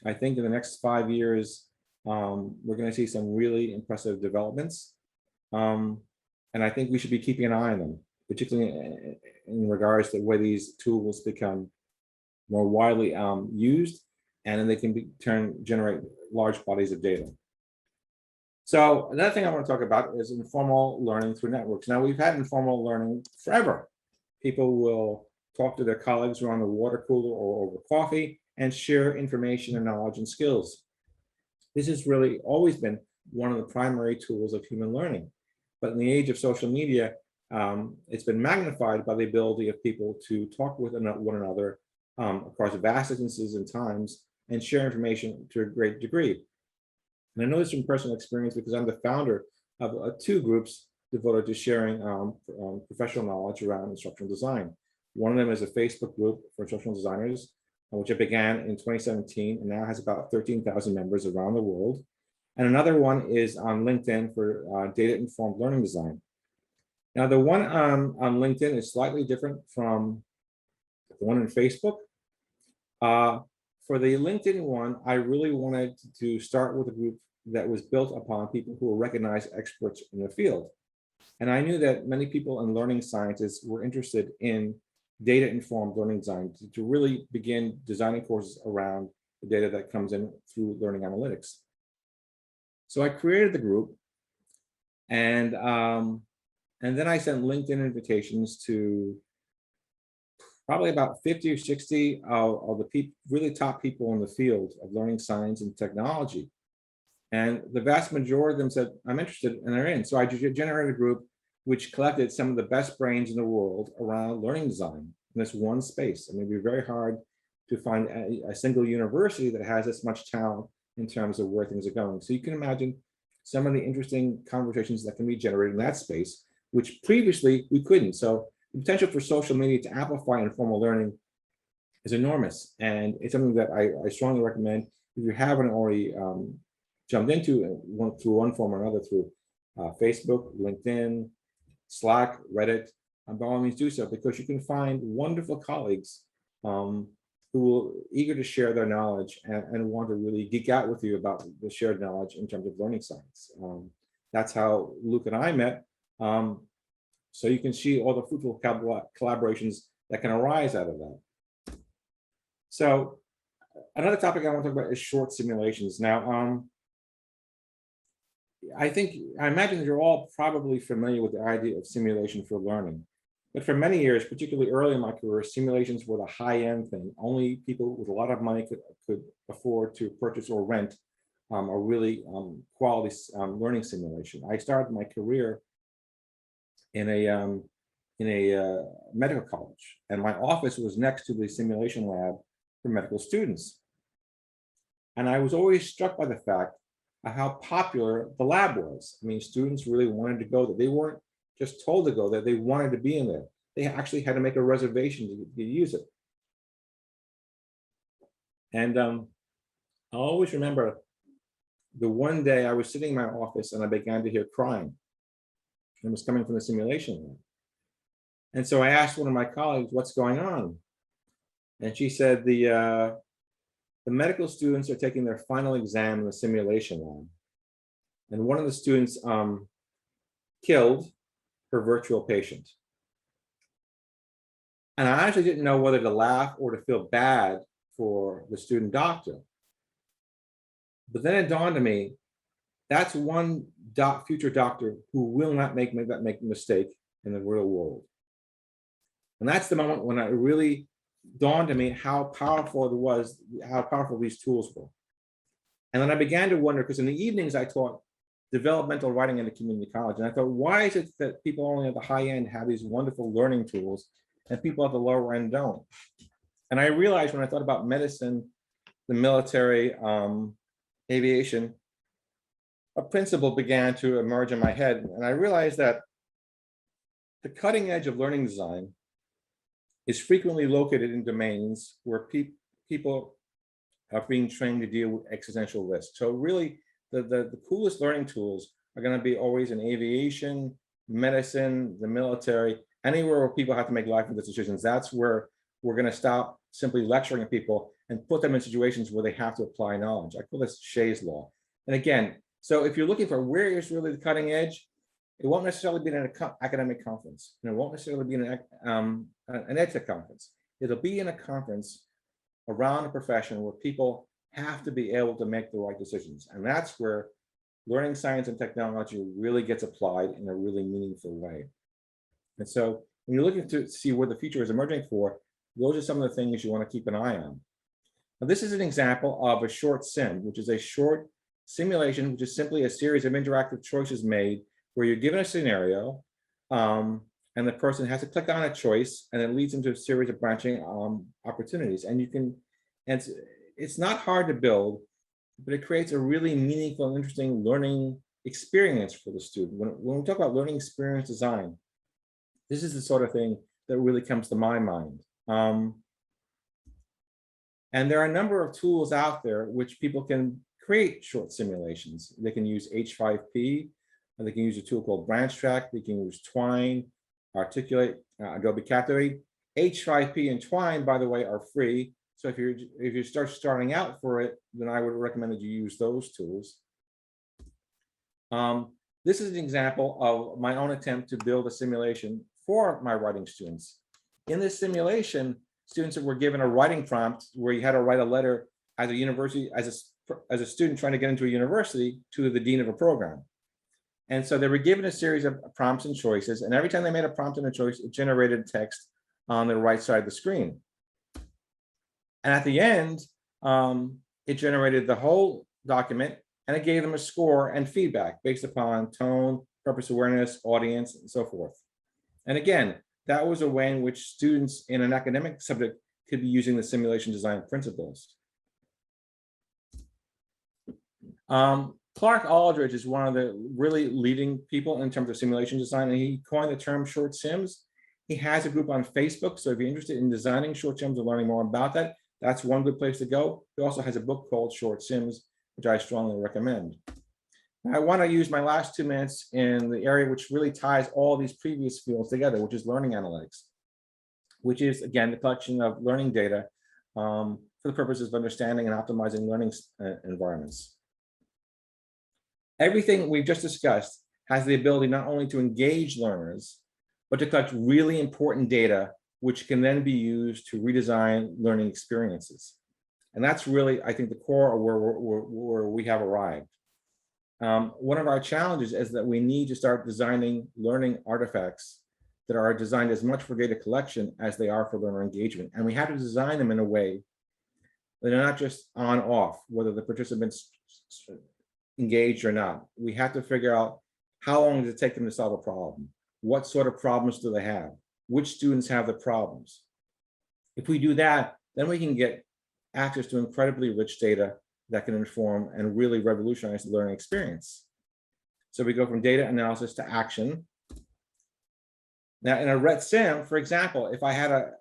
I think in the next 5 years, we're going to see some really impressive developments. And I think we should be keeping an eye on them, particularly in regards to where these tools become more widely used, and then they can generate large bodies of data. So another thing I want to talk about is informal learning through networks. Now, we've had informal learning forever. People will talk to their colleagues around the water cooler or over coffee and share information and knowledge and skills. This has really always been one of the primary tools of human learning. But in the age of social media, it's been magnified by the ability of people to talk with one another across vast distances and times and share information to a great degree. And I know this from personal experience because I'm the founder of two groups devoted to sharing professional knowledge around instructional design. One of them is a Facebook group for instructional designers, which I began in 2017 and now has about 13,000 members around the world. And another one is on LinkedIn for data-informed learning design. Now, the one on LinkedIn is slightly different from the one on Facebook. For the LinkedIn one, I really wanted to start with a group that was built upon people who were recognized experts in the field. And I knew that many people in learning sciences were interested in data-informed learning design to really begin designing courses around the data that comes in through learning analytics. So I created the group, and then I sent LinkedIn invitations to probably about 50 or 60 of the really top people in the field of learning science and technology. And the vast majority of them said, I'm interested, and they're in. So I generated a group which collected some of the best brains in the world around learning design in this one space. I mean, it'd be very hard to find a single university that has this much talent in terms of where things are going. So you can imagine some of the interesting conversations that can be generated in that space, which previously we couldn't. So the potential for social media to amplify informal learning is enormous. And it's something that I strongly recommend if you haven't already jumped into through one form or another, through Facebook, LinkedIn, Slack, Reddit, by all means do so, because you can find wonderful colleagues who are eager to share their knowledge and want to really geek out with you about the shared knowledge in terms of learning science. That's how Luke and I met. So you can see all the fruitful collaborations that can arise out of that. So another topic I want to talk about is short simulations. Now, I imagine that you're all probably familiar with the idea of simulation for learning. But for many years, particularly early in my career, simulations were the high-end thing. Only people with a lot of money could afford to purchase or rent a really quality learning simulation. I started my career in a medical college, and my office was next to the simulation lab for medical students. And I was always struck by the fact of how popular the lab was. I mean, students really wanted to go there. They weren't just told to go there, they wanted to be in there. They actually had to make a reservation to use it. And I always remember the one day I was sitting in my office and I began to hear crying. It was coming from the simulation lab. And so I asked one of my colleagues, what's going on? And she said, the medical students are taking their final exam in the simulation lab. And one of the students killed her virtual patient. And I actually didn't know whether to laugh or to feel bad for the student doctor. But then it dawned on me, that's one future doctor who will not make a mistake in the real world. And that's the moment when I really dawned on me how powerful it was, how powerful these tools were. And then I began to wonder, because in the evenings I taught developmental writing at a community college. And I thought, why is it that people only at the high end have these wonderful learning tools and people at the lower end don't? And I realized when I thought about medicine, the military, aviation, a principle began to emerge in my head. And I realized that the cutting edge of learning design is frequently located in domains where people are being trained to deal with existential risk. So really, the coolest learning tools are going to be always in aviation, medicine, the military, anywhere where people have to make life and death decisions. That's where we're going to stop simply lecturing at people and put them in situations where they have to apply knowledge. I call this Shea's law. And again, so if you're looking for where is really the cutting edge, it won't necessarily be in an academic conference. And it won't necessarily be in an EdTech conference. It'll be in a conference around a profession where people have to be able to make the right decisions. And that's where learning science and technology really gets applied in a really meaningful way. And so when you're looking to see where the future is emerging for, those are some of the things you want to keep an eye on. Now, this is an example of a short sim, which is a short simulation, which is simply a series of interactive choices made where you're given a scenario, and the person has to click on a choice, and it leads into a series of branching opportunities. And you can, and it's not hard to build, but it creates a really meaningful and interesting learning experience for the student. When we talk about learning experience design, this is the sort of thing that really comes to my mind. And there are a number of tools out there which people can create short simulations. They can use H5P, and they can use a tool called Branch Track. They can use Twine, Articulate, Adobe Captivate. H5P and Twine, by the way, are free. So if you start starting out for it, then I would recommend that you use those tools. This is an example of my own attempt to build a simulation for my writing students. In this simulation, students were given a writing prompt where you had to write a letter as a university, as a student trying to get into a university, to the dean of a program. And so they were given a series of prompts and choices, and every time they made a prompt and a choice, it generated text on the right side of the screen. And at the end, it generated the whole document, and it gave them a score and feedback based upon tone, purpose awareness, audience, and so forth. And again, that was a way in which students in an academic subject could be using the simulation design principles. Clark Aldridge is one of the really leading people in terms of simulation design, and he coined the term short sims. He has a group on Facebook, so if you're interested in designing short sims or learning more about that, that's one good place to go. He also has a book called Short Sims, which I strongly recommend. I want to use my last 2 minutes in the area which really ties all these previous fields together, which is learning analytics, which is, again, the collection of learning data for the purposes of understanding and optimizing learning environments. Everything we've just discussed has the ability not only to engage learners, but to collect really important data, which can then be used to redesign learning experiences. And that's really, I think, the core of where we have arrived. One of our challenges is that we need to start designing learning artifacts that are designed as much for data collection as they are for learner engagement. And we have to design them in a way that are not just on off, whether the participants engaged or not. We have to figure out how long does it take them to solve a problem? What sort of problems do they have? Which students have the problems? If we do that, then we can get access to incredibly rich data that can inform and really revolutionize the learning experience. So we go from data analysis to action. Now, in a RET sim, for example, if I had a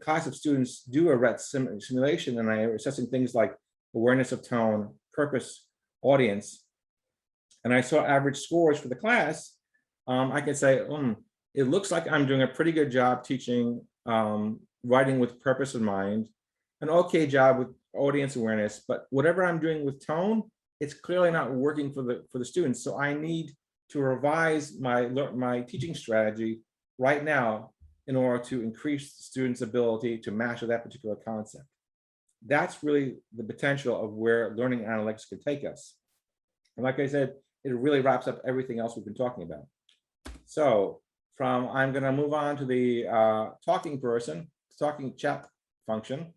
class of students do a RET simulation and I were assessing things like awareness of tone, purpose, audience, and I saw average scores for the class, I could say, it looks like I'm doing a pretty good job teaching writing with purpose in mind, an okay job with audience awareness, but whatever I'm doing with tone, it's clearly not working for the students. So I need to revise my teaching strategy right now in order to increase the students' ability to master that particular concept. That's really the potential of where learning analytics can take us. And like I said, it really wraps up everything else we've been talking about. So I'm going to move on to the talking person. talking chat function.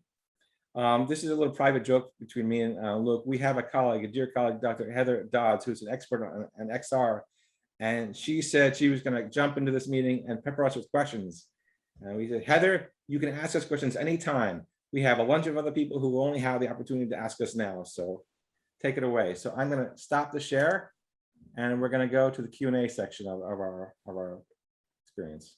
This is a little private joke between me and Luke. We have a colleague, a dear colleague, Dr. Heather Dodds, who's an expert on XR. And she said she was going to jump into this meeting and pepper us with questions. And we said, Heather, you can ask us questions anytime. We have a bunch of other people who only have the opportunity to ask us now. So take it away. So I'm going to stop the share and we're going to go to the Q&A section of our experience.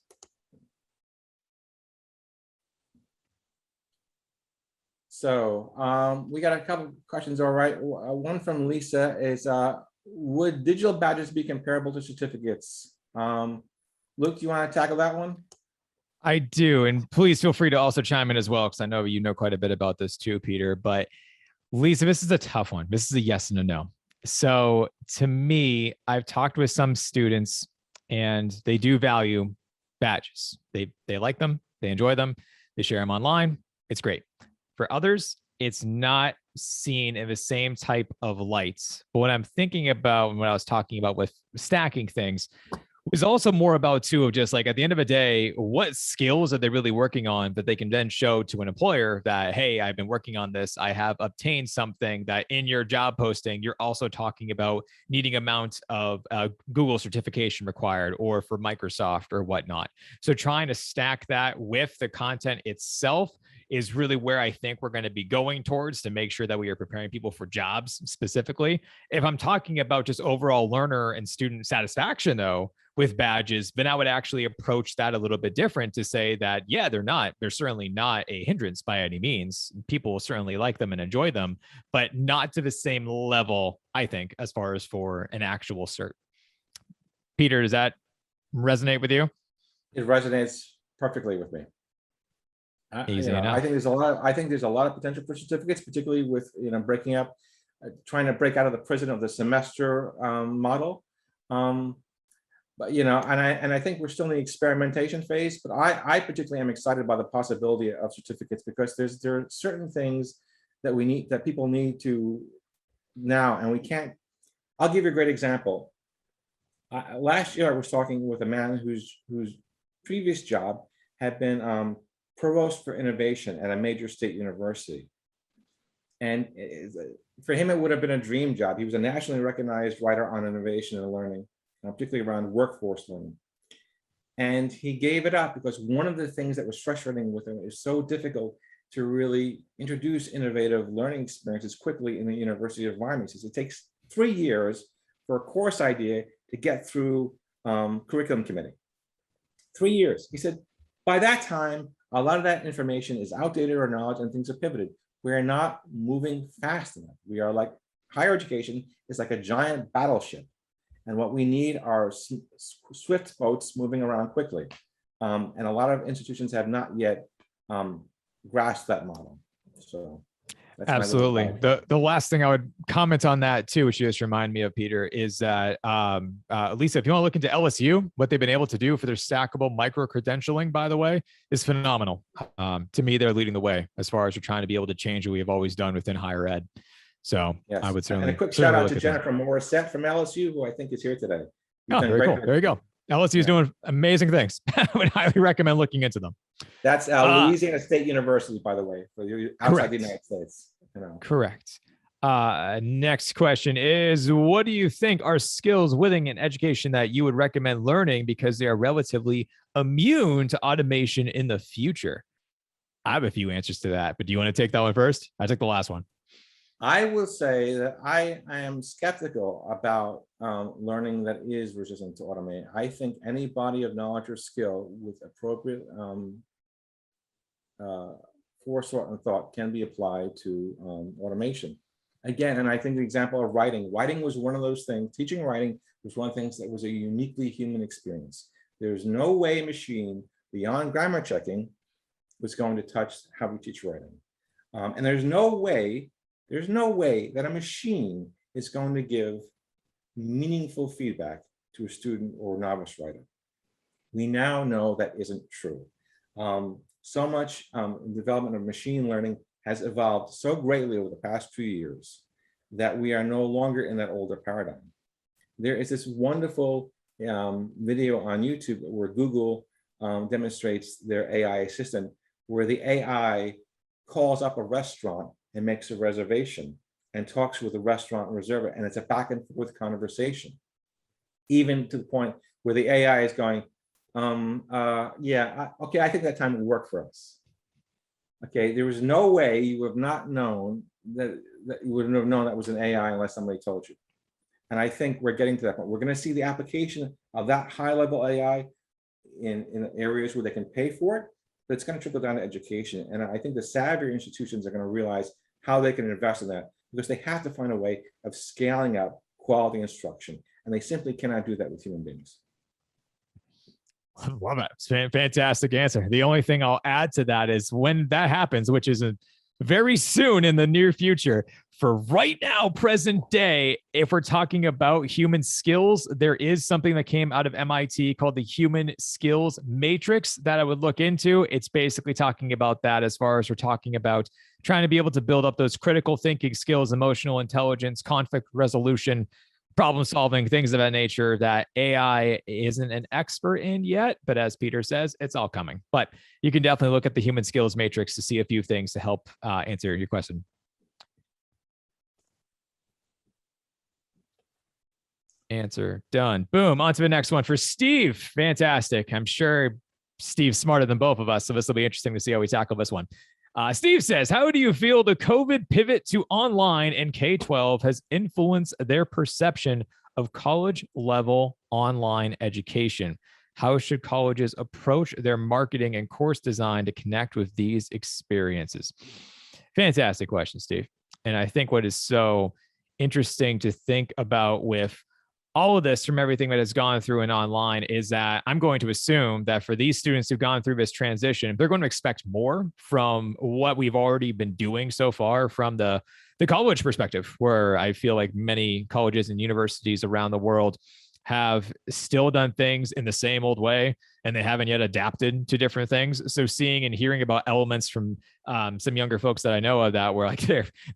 So we got a couple of questions, all right. One from Lisa is, would digital badges be comparable to certificates? Luke, do you want to tackle that one? I do, and please feel free to also chime in as well, because I know you know quite a bit about this too, Peter. But Lisa, this is a tough one. This is a yes and a no. So to me, I've talked with some students, and they do value badges. They like them, they enjoy them, they share them online. It's great. For others, it's not seen in the same type of lights. But what I'm thinking about and what I was talking about with stacking things is also more about too of just like at the end of the day, what skills are they really working on that they can then show to an employer that, hey, I've been working on this. I have obtained something that in your job posting, you're also talking about needing amount of Google certification required or for Microsoft or whatnot. So trying to stack that with the content itself is really where I think we're going to be going towards to make sure that we are preparing people for jobs specifically. If I'm talking about just overall learner and student satisfaction though, with badges, then I would actually approach that a little bit different to say that, yeah, they're certainly not a hindrance by any means. People will certainly like them and enjoy them, but not to the same level, I think, as far as for an actual cert. Peter, does that resonate with you? It resonates perfectly with me. Easy enough. I think there's a lot of potential for certificates, particularly with breaking up, trying to break out of the prison of the semester model. But and I think we're still in the experimentation phase. But I particularly am excited by the possibility of certificates because there are certain things that people need to now, and we can't. I'll give you a great example. Last year, I was talking with a man whose previous job had been provost for innovation at a major state university. And for him, it would have been a dream job. He was a nationally recognized writer on innovation and learning, particularly around workforce learning. And he gave it up because one of the things that was frustrating with him is so difficult to really introduce innovative learning experiences quickly in the university environment. He says it takes 3 years for a course idea to get through curriculum committee. 3 years. He said, by that time, a lot of that information is outdated or knowledge and things are pivoted. We're not moving fast enough. We are like, higher education is like a giant battleship. And what we need are swift boats moving around quickly. And a lot of institutions have not yet grasped that model. So that's absolutely. The last thing I would comment on that too, which you just remind me of, Peter, is that Lisa, if you want to look into LSU, what they've been able to do for their stackable micro credentialing, by the way, is phenomenal. To me, they're leading the way as far as we're trying to be able to change what we have always done within higher ed. So yes. I would certainly. And a quick shout out to Jennifer Morissette from LSU, who I think is here today. Oh, very cool. There you go. LSU is doing amazing things. I would highly recommend looking into them. That's Louisiana State University, by the way, for you outside the United States. Correct. Next question is, what do you think are skills within an education that you would recommend learning because they are relatively immune to automation in the future? I have a few answers to that, but do you want to take that one first? I took the last one. I will say that I am skeptical about learning that is resistant to automation. I think any body of knowledge or skill with appropriate forethought and thought can be applied to automation. Again, and I think the example of writing was one of those things. Teaching writing was one of the things that was a uniquely human experience. There's no way a machine beyond grammar checking was going to touch how we teach writing. And there's no way that a machine is going to give meaningful feedback to a student or novice writer. We now know that isn't true. So much development of machine learning has evolved so greatly over the past 2 years that we are no longer in that older paradigm. There is this wonderful video on YouTube where Google demonstrates their AI assistant where the AI calls up a restaurant and makes a reservation and talks with the restaurant reserver, and it's a back and forth conversation, even to the point where the AI is going, okay, I think that time would work for us. Okay, there was no way you would have not known that you wouldn't have known that was an AI unless somebody told you. And I think we're getting to that point. We're going to see the application of that high-level AI in areas where they can pay for it, but it's going to trickle down to education. And I think the savvier institutions are going to realize how they can invest in that, because they have to find a way of scaling up quality instruction, and they simply cannot do that with human beings. I love it. It's a fantastic answer. The only thing I'll add to that is when that happens, which is very soon in the near future, for right now, present day, if we're talking about human skills, there is something that came out of MIT called the Human Skills Matrix that I would look into. It's basically talking about that as far as we're talking about trying to be able to build up those critical thinking skills, emotional intelligence, conflict resolution, problem solving, things of that nature that AI isn't an expert in yet. But as Peter says, it's all coming. But you can definitely look at the Human Skills Matrix to see a few things to help answer your question. Answer done. Boom. On to the next one for Steve. Fantastic. I'm sure Steve's smarter than both of us, so this will be interesting to see how we tackle this one. Steve says, how do you feel the COVID pivot to online in K-12 has influenced their perception of college level online education? How should colleges approach their marketing and course design to connect with these experiences? Fantastic question, Steve. And I think what is so interesting to think about with all of this from everything that has gone through and online is that I'm going to assume that for these students who've gone through this transition, they're going to expect more from what we've already been doing so far from the college perspective, where I feel like many colleges and universities around the world have still done things in the same old way, and they haven't yet adapted to different things. So seeing and hearing about elements from some younger folks that I know of that were like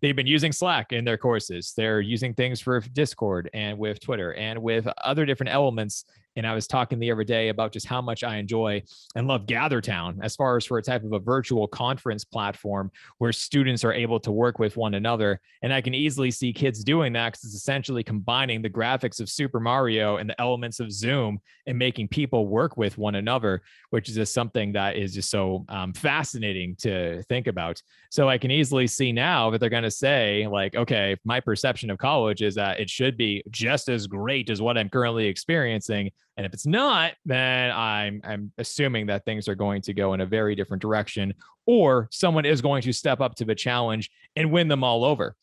they've been using Slack in their courses. They're using things for Discord and with Twitter and with other different elements. And I was talking the other day about just how much I enjoy and love GatherTown as far as for a type of a virtual conference platform where students are able to work with one another. And I can easily see kids doing that because it's essentially combining the graphics of Super Mario and the elements of Zoom and making people work with one another, which is just something that is just so fascinating to think about. So I can easily see now that they're going to say like, okay, my perception of college is that it should be just as great as what I'm currently experiencing. And if it's not, then I'm assuming that things are going to go in a very different direction, or someone is going to step up to the challenge and win them all over.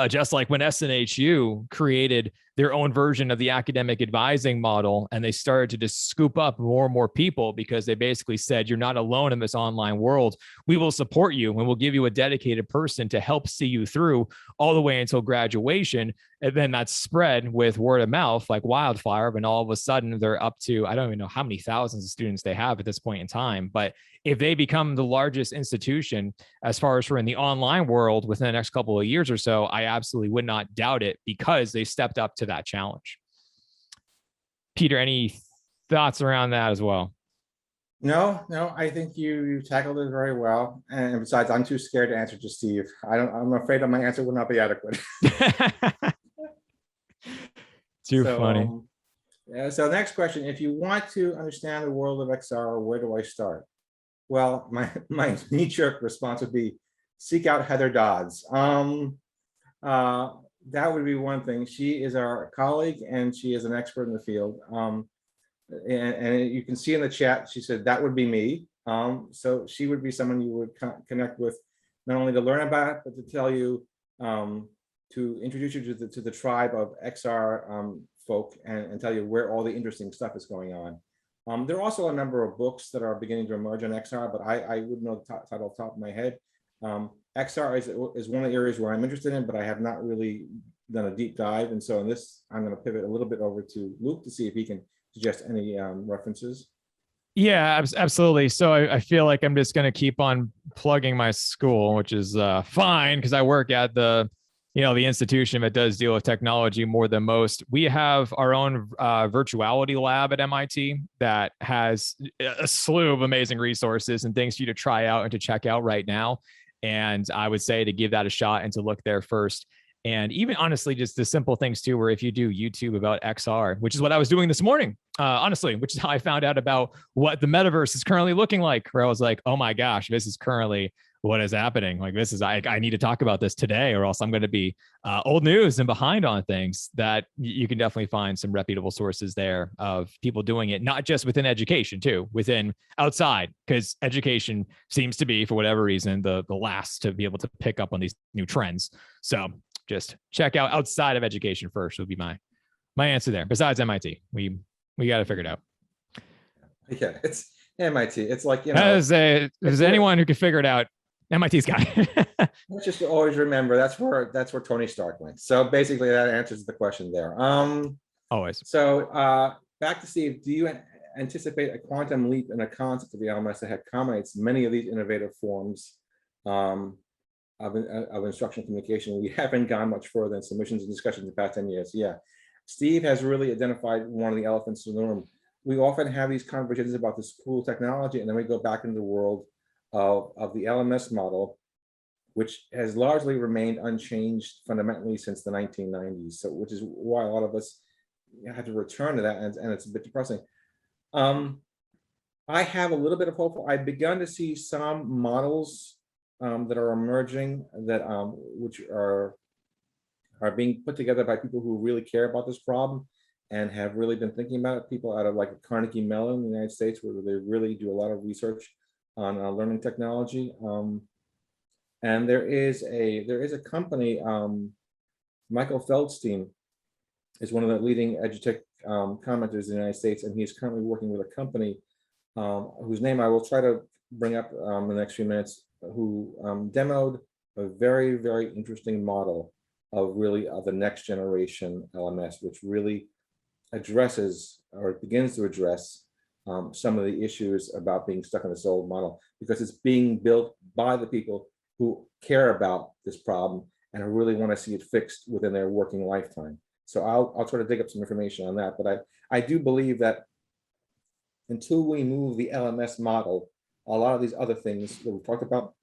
Just like when SNHU created their own version of the academic advising model, and they started to just scoop up more and more people because they basically said, you're not alone in this online world. We will support you and we'll give you a dedicated person to help see you through all the way until graduation. And then that spread with word of mouth like wildfire. And all of a sudden they're up to, I don't even know how many thousands of students they have at this point in time. But if they become the largest institution as far as for in the online world within the next couple of years or so, I absolutely would not doubt it because they stepped up to that challenge. Peter, any thoughts around that as well? No, I think you tackled it very well. And besides, I'm too scared to answer to Steve. I'm afraid that my answer will not be adequate. Too funny. So next question, if you want to understand the world of XR, where do I start? Well, my knee-jerk response would be seek out Heather Dodds. That would be one thing. She is our colleague and she is an expert in the field. And you can see in the chat, she said that would be me. So she would be someone you would connect with, not only to learn about, but to tell you, to introduce you to the tribe of XR folk and tell you where all the interesting stuff is going on. There are also a number of books that are beginning to emerge on XR, but I wouldn't know the title off the top of my head. XR is one of the areas where I'm interested in, but I have not really done a deep dive. And so in this, I'm going to pivot a little bit over to Luke to see if he can suggest any references. Yeah, absolutely. So I feel like I'm just going to keep on plugging my school, which is fine because I work at the the institution that does deal with technology more than most. We have our own virtuality lab at MIT that has a slew of amazing resources and things for you to try out and to check out right now. And I would say to give that a shot and to look there first. And even honestly, just the simple things too, where if you do YouTube about XR, which is what I was doing this morning, honestly, which is how I found out about what the metaverse is currently looking like, where I was like, oh my gosh, this is currently what is happening. Like this is, I need to talk about this today, or else I'm going to be old news and behind on things. That you can definitely find some reputable sources there of people doing it, not just within education too, within outside, because education seems to be, for whatever reason, the last to be able to pick up on these new trends. So just check out outside of education first would be my answer there. Besides MIT, we got to figure it out. Yeah, it's MIT. It's like, there's anyone who can figure it out, MIT's guy. Let's just always remember that's where Tony Stark went. So basically that answers the question there. Always. So back to Steve, do you anticipate a quantum leap in a concept of the LMS that accommodates many of these innovative forms of instructional communication? We haven't gone much further than submissions and discussions in the past 10 years. Yeah, Steve has really identified one of the elephants in the room. We often have these conversations about this cool technology, and then we go back into the world of the LMS model, which has largely remained unchanged fundamentally since the 1990s. So, which is why a lot of us have to return to that, and it's a bit depressing. I have a little bit of hope. I've begun to see some models that are emerging that which are being put together by people who really care about this problem and have really been thinking about it. People out of like Carnegie Mellon in the United States, where they really do a lot of research on learning technology. And there is a company, Michael Feldstein is one of the leading EdTech commenters in the United States, and he's currently working with a company whose name I will try to bring up in the next few minutes, who demoed a very, very interesting model of the next generation LMS, which really addresses or begins to address some of the issues about being stuck in this old model, because it's being built by the people who care about this problem and who really want to see it fixed within their working lifetime. So I'll try to dig up some information on that. But I do believe that until we move the LMS model, a lot of these other things that we talked about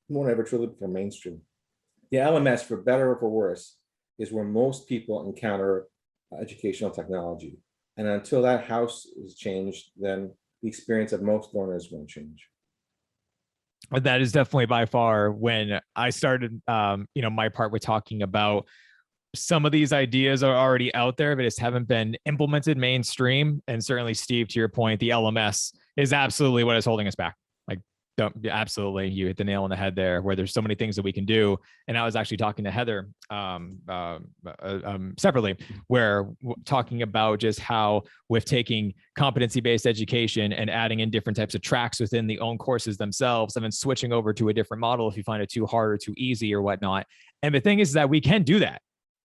won't ever truly become mainstream. The LMS, for better or for worse, is where most people encounter educational technology. And until that house is changed, then the experience of most learners won't change. That is definitely by far when I started, my part with talking about some of these ideas are already out there, but just haven't been implemented mainstream. And certainly, Steve, to your point, the LMS is absolutely what is holding us back. Absolutely, you hit the nail on the head there, where there's so many things that we can do. And I was actually talking to Heather separately, where talking about just how with taking competency-based education and adding in different types of tracks within the own courses themselves, and then switching over to a different model if you find it too hard or too easy or whatnot. And the thing is that we can do that,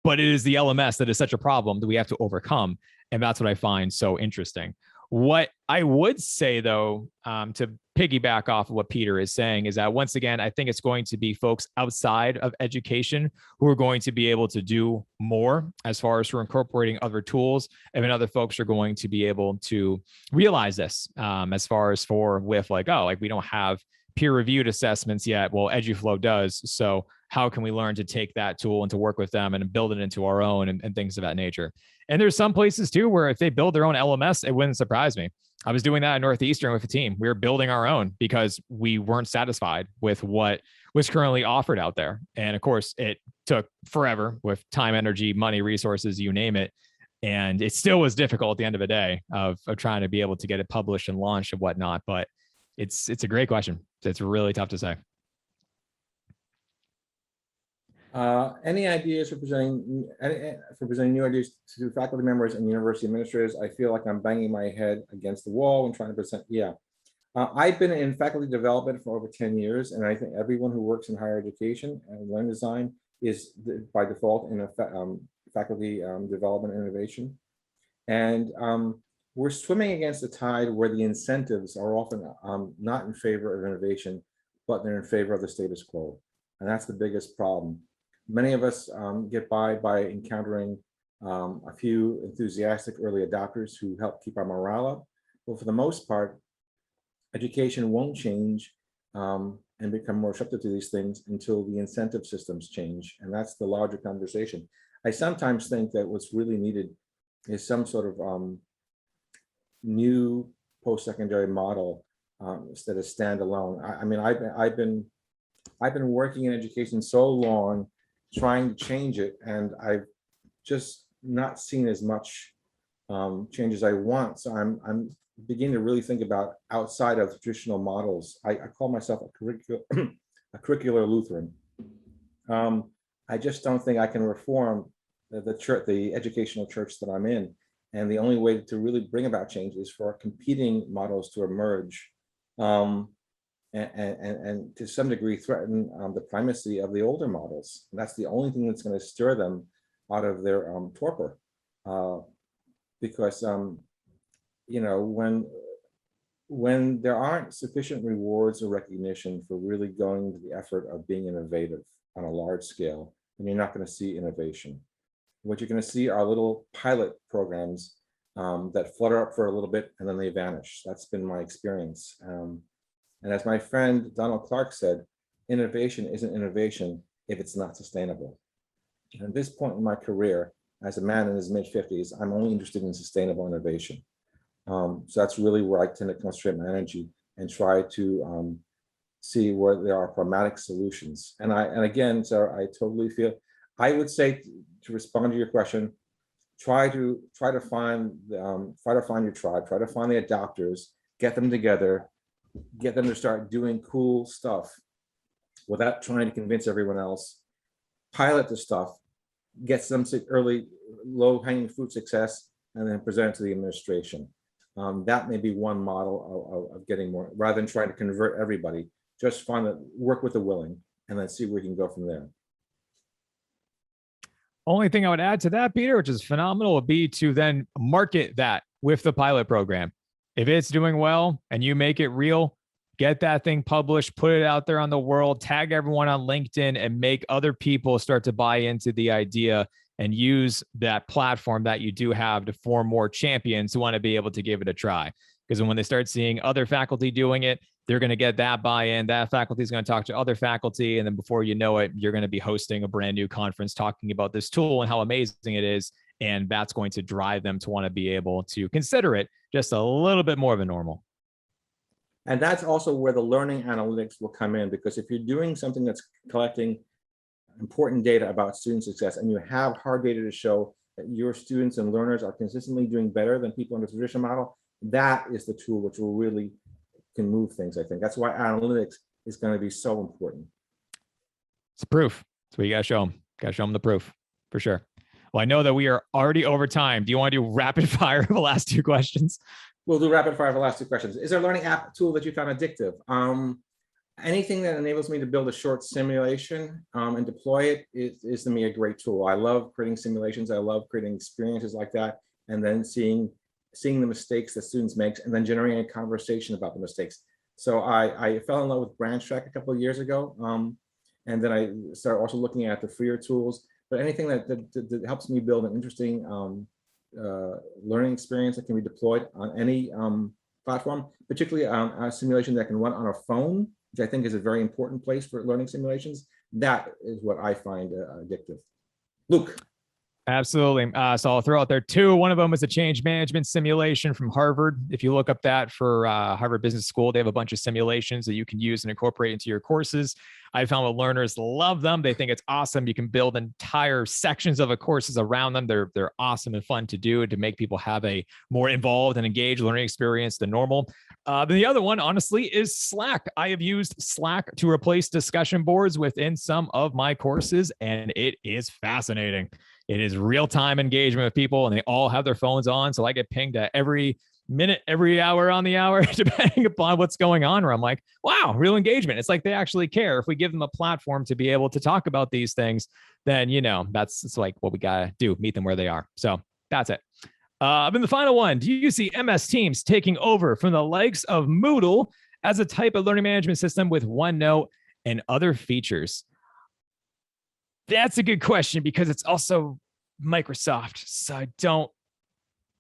but it is the LMS that is such a problem that we have to overcome. And that's what I find so interesting. What I would say, though, to piggyback off of what Peter is saying, is that once again, I think it's going to be folks outside of education who are going to be able to do more as far as for incorporating other tools. And then other folks are going to be able to realize this as far as we don't have peer-reviewed assessments yet. Well, EduFlow does. So how can we learn to take that tool and to work with them and build it into our own and things of that nature? And there's some places too where if they build their own LMS, it wouldn't surprise me. I was doing that at Northeastern with a team. We were building our own because we weren't satisfied with what was currently offered out there. And of course, it took forever with time, energy, money, resources, you name it. And it still was difficult at the end of the day of trying to be able to get it published and launched and whatnot. But it's a great question. It's really tough to say. Any ideas for presenting new ideas to faculty members and university administrators? I feel like I'm banging my head against the wall and trying to present. Yeah, I've been in faculty development for over 10 years, and I think everyone who works in higher education and learning design is by default in a faculty development innovation. And we're swimming against the tide where the incentives are often not in favor of innovation, but they're in favor of the status quo. And that's the biggest problem. Many of us get by encountering a few enthusiastic early adopters who help keep our morale up. But for the most part, education won't change and become more receptive to these things until the incentive systems change. And that's the larger conversation. I sometimes think that what's really needed is some sort of new post-secondary model instead of standalone. I mean, I've been working in education so long, trying to change it, and I've just not seen as much change as I want. So I'm beginning to really think about outside of traditional models. I call myself a curricular Lutheran. I just don't think I can reform the church, the educational church that I'm in. And the only way to really bring about change is for competing models to emerge and to some degree threaten the primacy of the older models. And that's the only thing that's going to stir them out of their torpor. Because, you know, when there aren't sufficient rewards or recognition for really going to the effort of being innovative on a large scale, then you're not going to see innovation. What you're going to see are little pilot programs that flutter up for a little bit and then they vanish. That's been my experience. And as my friend Donald Clark said, innovation isn't innovation if it's not sustainable. And at this point in my career, as a man in his mid-50s, I'm only interested in sustainable innovation. So that's really where I tend to concentrate my energy and try to see where there are pragmatic solutions. And again, so I totally feel, I would say to respond to your question, try to find your tribe, try to find the adopters, get them together, get them to start doing cool stuff without trying to convince everyone else, pilot the stuff, get some early low-hanging fruit success, and then present it to the administration. That may be one model of getting more, rather than trying to convert everybody, just work with the willing and then see where you can go from there. Only thing I would add to that, Peter, which is phenomenal, would be to then market that with the pilot program. If it's doing well and you make it real, get that thing published, put it out there on the world, tag everyone on LinkedIn, and make other people start to buy into the idea and use that platform that you do have to form more champions who want to be able to give it a try. Because when they start seeing other faculty doing it, they're going to get that buy-in. That faculty is going to talk to other faculty. And then before you know it, you're going to be hosting a brand new conference talking about this tool and how amazing it is. And that's going to drive them to want to be able to consider it just a little bit more of a normal. And that's also where the learning analytics will come in, because if you're doing something that's collecting important data about student success and you have hard data to show that your students and learners are consistently doing better than people in the traditional model, that is the tool which will really can move things, I think. That's why analytics is going to be so important. It's proof. So you got to show them. Got to show them the proof for sure. Well, I know that we are already over time. Do you want to do rapid fire the last two questions? We'll do rapid fire for the last two questions. Is there a learning app tool that you found addictive? Anything that enables me to build a short simulation and deploy it is to me a great tool. I love creating simulations. I love creating experiences like that, and then seeing the mistakes that students make and then generating a conversation about the mistakes. So I fell in love with BranchTrack a couple of years ago. And then I started also looking at the freer tools, but anything that helps me build an interesting learning experience that can be deployed on any platform, particularly a simulation that can run on a phone, which I think is a very important place for learning simulations. That is what I find addictive. Luke. Absolutely. So I'll throw out there two. One of them is a change management simulation from Harvard. If you look up that for Harvard Business School, they have a bunch of simulations that you can use and incorporate into your courses. I found that learners love them. They think it's awesome. You can build entire sections of a courses around them. They're awesome and fun to do to make people have a more involved and engaged learning experience than normal. The other one, honestly, is Slack. I have used Slack to replace discussion boards within some of my courses, and it is fascinating. It is real-time engagement with people, and they all have their phones on. So I get pinged at every minute, every hour on the hour, depending upon what's going on, where I'm like, wow, real engagement. It's like they actually care. If we give them a platform to be able to talk about these things, then, it's like what we got to do, meet them where they are. So that's it. Then the final one, do you see MS Teams taking over from the likes of Moodle as a type of learning management system with OneNote and other features? That's a good question because it's also Microsoft. So I don't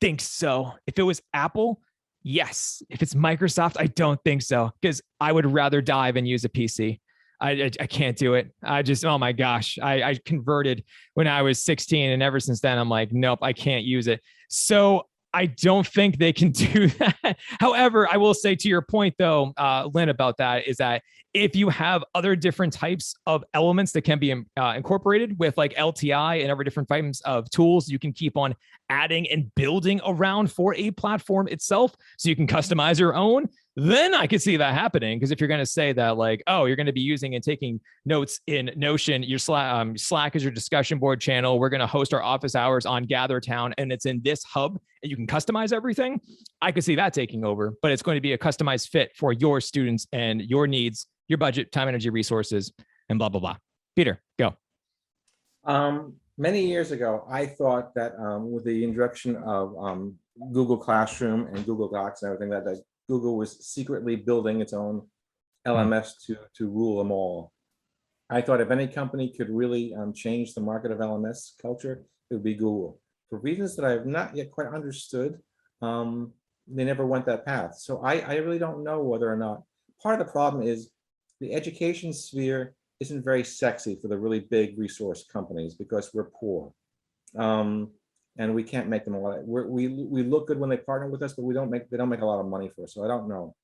think so. If it was Apple, yes. If it's Microsoft, I don't think so because I would rather dive and use a PC. I can't do it. I just, oh my gosh, I converted when I was 16, and ever since then, I'm like, nope, I can't use it. So I don't think they can do that. However, I will say to your point though, Lynn, about that is that if you have other different types of elements that can be incorporated with like LTI and other different types of tools, you can keep on adding and building around for a platform itself. So you can customize your own. Then I could see that happening. Because if you're going to say that like, oh, you're going to be using and taking notes in Notion, your Slack is your discussion board channel. We're going to host our office hours on GatherTown, and it's in this hub, and you can customize everything. I could see that taking over, but it's going to be a customized fit for your students and your needs, your budget, time, energy, resources, and blah, blah, blah. Peter, go. Many years ago, I thought that with the introduction of Google Classroom and Google Docs and everything, that Google was secretly building its own LMS to rule them all. I thought if any company could really change the market of LMS culture, it would be Google. For reasons that I have not yet quite understood, they never went that path. So I really don't know whether or not. Part of the problem is the education sphere isn't very sexy for the really big resource companies because we're poor. And we can't make them a lot. We look good when they partner with us, but they don't make a lot of money for us. So I don't know.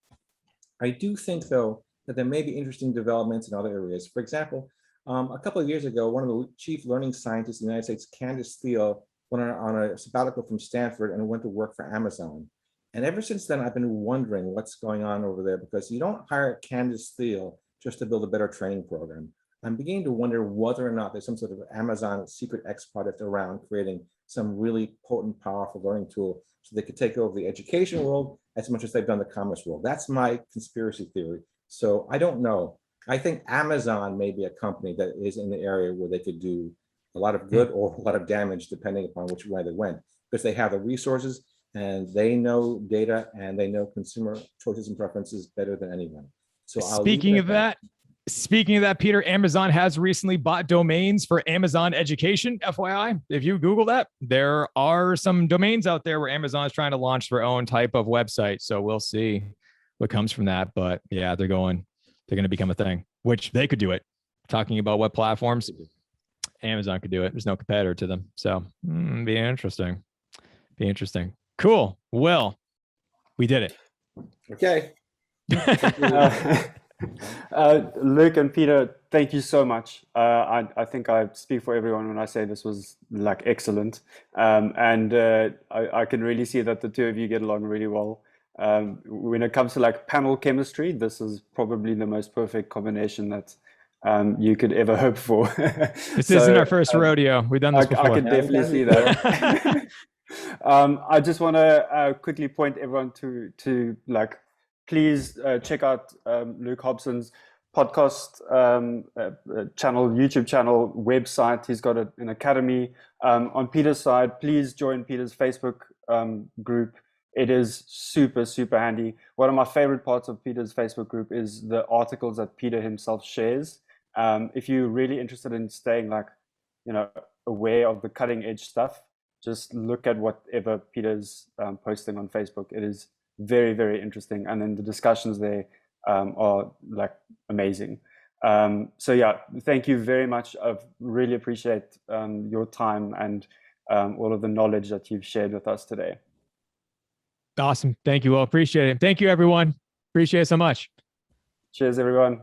I do think though that there may be interesting developments in other areas. For example, a couple of years ago, one of the chief learning scientists in the United States, Candace Thiel, went on a sabbatical from Stanford and went to work for Amazon. And ever since then, I've been wondering what's going on over there, because you don't hire Candace Thiel just to build a better training program. I'm beginning to wonder whether or not there's some sort of Amazon secret X project around creating some really potent, powerful learning tool so they could take over the education world as much as they've done the commerce world. That's my conspiracy theory. So I don't know. I think Amazon may be a company that is in the area where they could do a lot of good or a lot of damage, depending upon which way they went, because they have the resources and they know data and they know consumer choices and preferences better than anyone. So Speaking of that, Peter, Amazon has recently bought domains for Amazon Education. FYI, if you Google that, there are some domains out there where Amazon is trying to launch their own type of website. So we'll see what comes from that. But yeah, they're going to become a thing, which they could do it. Talking about what platforms, Amazon could do it. There's no competitor to them. So be interesting. Cool. Well, we did it. Okay. Luke and Peter, thank you so much. I think I speak for everyone when I say this was like excellent. And I can really see that the two of you get along really well. When it comes to like panel chemistry, this is probably the most perfect combination that you could ever hope for. This isn't our first rodeo. We've done this before. I can definitely see that. I just want to quickly point everyone to like, please check out Luke Hobson's podcast channel, YouTube channel, website. He's got an academy. On Peter's side, please join Peter's Facebook group. It is super, super handy. One of my favorite parts of Peter's Facebook group is the articles that Peter himself shares. If you're really interested in staying like, aware of the cutting edge stuff, just look at whatever Peter's posting on Facebook. It is very, very interesting. And then the discussions there are like amazing. So yeah, thank you very much. I really appreciate your time and all of the knowledge that you've shared with us today. Awesome. Thank you all. Appreciate it. Thank you, everyone. Appreciate it so much. Cheers, everyone.